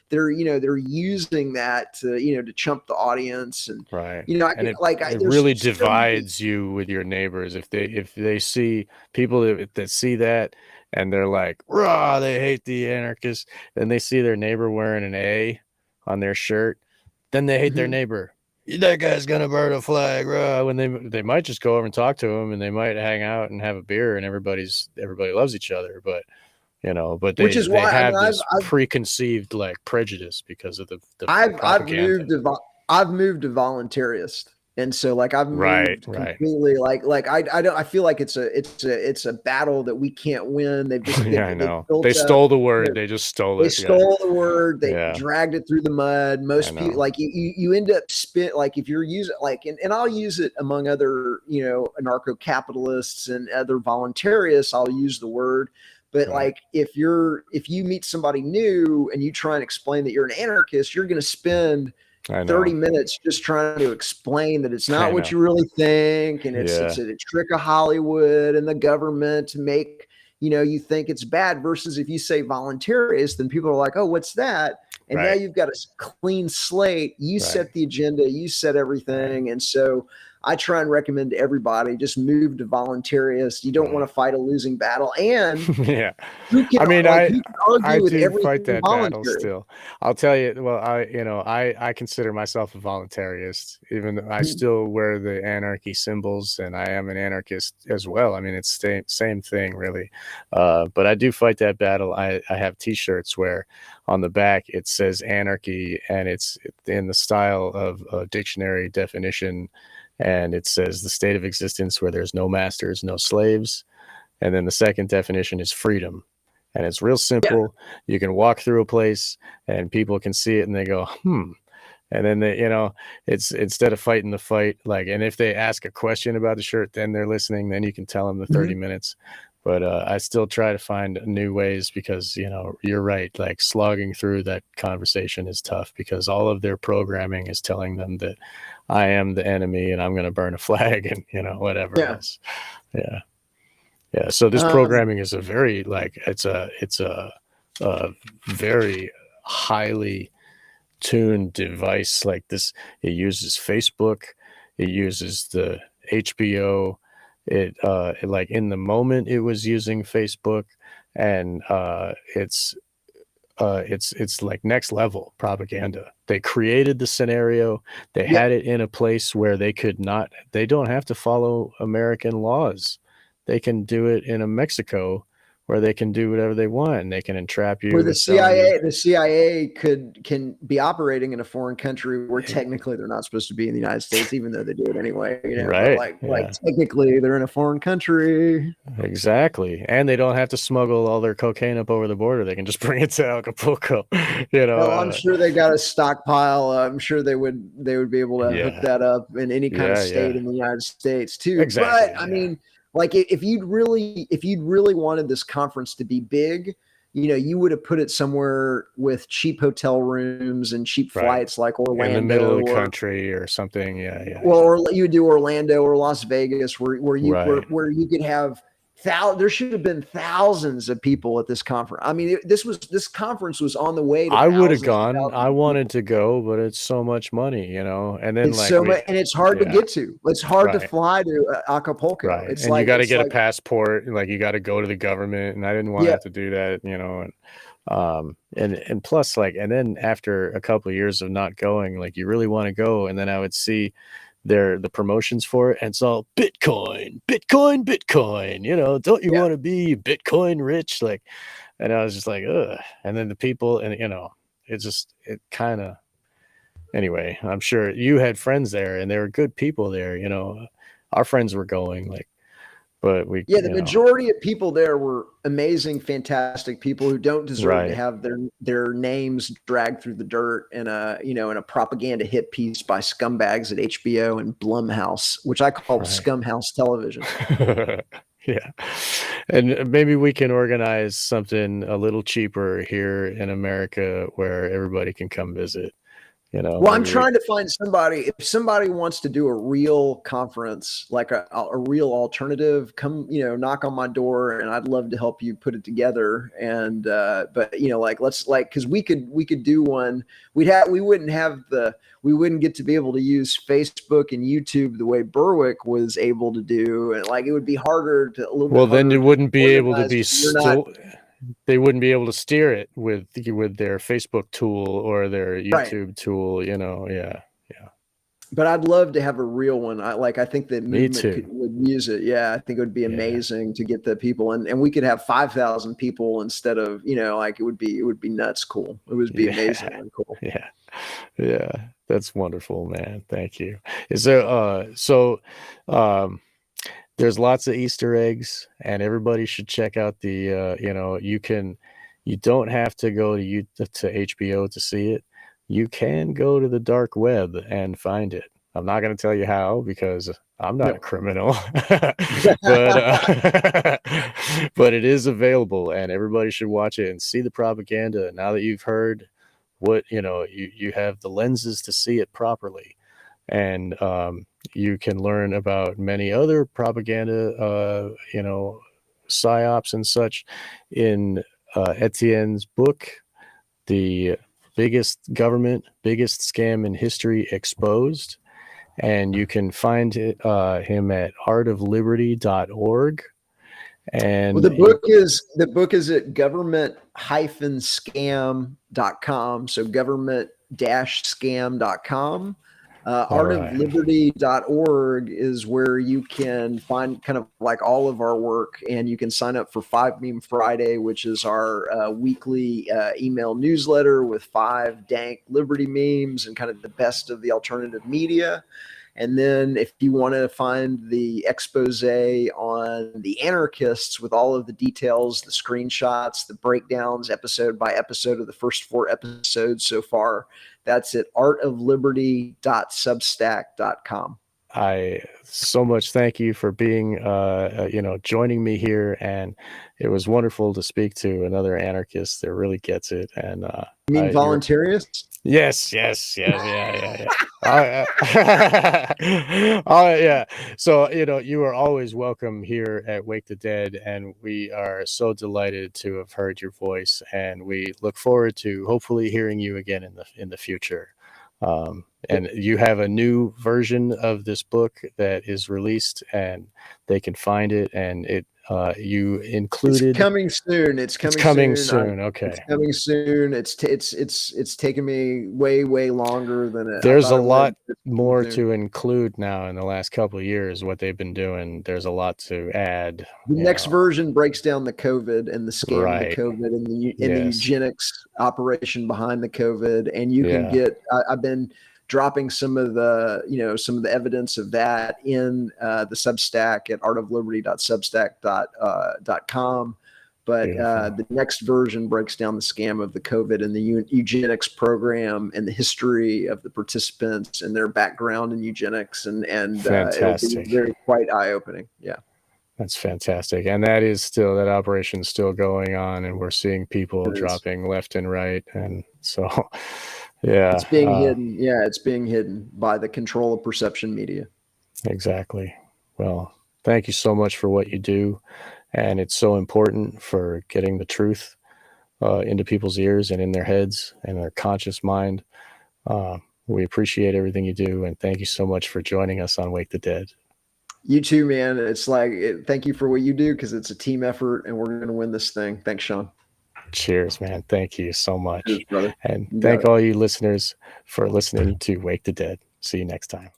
they're using that to chump the audience, and right. and it really divides you with your neighbors if they see people that see that, and they're like, rah, they hate the anarchists, and they see their neighbor wearing an A on their shirt, then they hate their neighbor. That guy's gonna burn a flag, rah. When they might just go over and talk to him, and they might hang out and have a beer, and everybody loves each other, but which is they why have this preconceived like prejudice because of the propaganda. I've moved to voluntarist, and so like I've moved completely. Like I feel like it's a battle that we can't win. They've just I know they stole the word. They just stole it. They stole the word. They dragged it through the mud. Most people, like you end up like if you're using and I'll use it among other anarcho-capitalists and other voluntarists. I'll use the word. But like if you meet somebody new and you try and explain that you're an anarchist, you're going to spend 30 minutes just trying to explain that it's not what you really think, and it's a trick of Hollywood and the government to make you think it's bad. Versus if you say voluntarist, then people are like, oh, what's that? And now you've got a clean slate. You set the agenda, you set everything, and so I try and recommend to everybody, just move to voluntarist. You don't want to fight a losing battle. And I do fight that battle still. I'll tell you, well, I consider myself a voluntarist, even though I still wear the anarchy symbols, and I am an anarchist as well. I mean, it's the same thing really. But I do fight that battle. I have t-shirts where on the back it says anarchy, and it's in the style of a dictionary definition. And it says the state of existence where there's no masters, no slaves. And then the second definition is freedom. And it's real simple. Yeah. You can walk through a place and people can see it and they go, And then it's instead of fighting the fight, and if they ask a question about the shirt, then they're listening, then you can tell them the 30 minutes. But I still try to find new ways because, you're right. Like slogging through that conversation is tough because all of their programming is telling them that I am the enemy and I'm going to burn a flag and, whatever else. Yeah. Yeah. So this programming is a very it's a very highly tuned device like this. It uses Facebook. It uses the HBO. It in the moment it was using Facebook, and it's like next level propaganda. They created the scenario. They had it in a place where they don't have to follow American laws. They can do it in a Mexico where they can do whatever they want, and they can entrap you. Where the CIA can be operating in a foreign country where technically they're not supposed to be in the United States, even though they do it anyway. Right? Like technically they're in a foreign country. Exactly, and they don't have to smuggle all their cocaine up over the border. They can just bring it to Acapulco. Well, I'm sure they got a stockpile. I'm sure they would be able to hook that up in any kind of state in the United States too. Exactly, but I mean. Like if you'd really wanted this conference to be big, you would have put it somewhere with cheap hotel rooms and cheap flights, like Orlando, in the middle of the country or something. Well, or you would do Orlando or Las Vegas, where you could have. There should have been thousands of people at this conference. I mean, this conference was on the way to I would have gone. I wanted to go, but it's so much money, and then it's and it's hard to get to. It's hard to fly to Acapulco. Right. It's and you got to get a passport. Like you got to go to the government, and I didn't want to have to do that, and plus, and then after a couple of years of not going, you really want to go, and then I would see the promotions for it, and it's all Bitcoin. Don't you want to be Bitcoin rich? And I was just like, ugh. And then the people, and it kind of anyway, I'm sure you had friends there, and there were good people there. You know, our friends were going, like, but we, Yeah, the you know, majority of people there were amazing, fantastic people who don't deserve to right. have their names dragged through the dirt in a in a propaganda hit piece by scumbags at HBO and Blumhouse, which I call Right. Scumhouse Television. Yeah. And maybe we can organize something a little cheaper here in America where everybody can come visit. You know, Well, I'm maybe we, trying to find somebody. If somebody wants to do a real conference, like a real alternative, come, knock on my door, and I'd love to help you put it together. And but like because we could do one. We wouldn't get to be able to use Facebook and YouTube the way Berwick was able to do, and like it would be a little bit well, then harder you to wouldn't be able to organize be because you're not still, they wouldn't be able to steer it with their Facebook tool or their right. YouTube tool, you know. Yeah. Yeah. But I'd love to have a real one. I think the Me movement too. would use it. Yeah, I think it would be Yeah. amazing to get the people, and we could have 5,000 people instead of like it would be nuts cool. It would be Yeah. amazingly cool. Yeah. Yeah. That's wonderful, man. Thank you. Is there um there's lots of Easter eggs, and everybody should check out the you don't have to go to HBO to see it. You can go to the dark web and find it. I'm not going to tell you how because I'm not a No. criminal, but but it is available, and everybody should watch it and see the propaganda. Now that you've heard what you have the lenses to see it properly, and you can learn about many other propaganda, psyops and such in Etienne's book, The Biggest Scam in History Exposed. And you can find him at artofliberty.org. Well, And the book is at government-scam.com. So government-scam.com. all right. Artofliberty.org is where you can find kind of like all of our work, and you can sign up for 5 Meme Friday, which is our weekly email newsletter with 5 dank liberty memes and kind of the best of the alternative media. And then if you want to find the expose on the Anarchists with all of the details, the screenshots, the breakdowns, episode by episode of the first 4 episodes so far, that's at artofliberty.substack.com. I so much thank you for being, joining me here, and it was wonderful to speak to another anarchist that really gets it. And You mean you're voluntarists? yes, yeah. Oh, yeah. So you are always welcome here at Wake the Dead, and we are so delighted to have heard your voice, and we look forward to hopefully hearing you again in the future. And you have a new version of this book that is released, and they can find it, and you included. It's coming soon. It's coming soon. soon. It's Okay. coming soon. It's taken me way longer than I There's a thought it would. lot more to include now in the last couple of years. What they've been doing, there's a lot to add. The next version breaks down the COVID and the scam of the Right. COVID and the Yes. eugenics operation behind the COVID. And you can Yeah. get. I've been dropping some of the evidence of that in the Substack at artofliberty.substack.com. But the next version breaks down the scam of the COVID and the eugenics program and the history of the participants and their background in eugenics, and it'll be very quite eye opening. Yeah. That's fantastic. And that operation's still going on, and we're seeing people dropping left and right. And so, yeah. It's being hidden. Yeah, it's being hidden by the control of perception media. Exactly. Well, thank you so much for what you do. And it's so important for getting the truth into people's ears and in their heads and their conscious mind. We appreciate everything you do. And thank you so much for joining us on Wake the Dead. You too, man. It's thank you for what you do, because it's a team effort, and we're going to win this thing. Thanks, Sean. Cheers, man. Thank you so much. Cheers, brother. And thank all you listeners for listening to Wake the Dead. See you next time.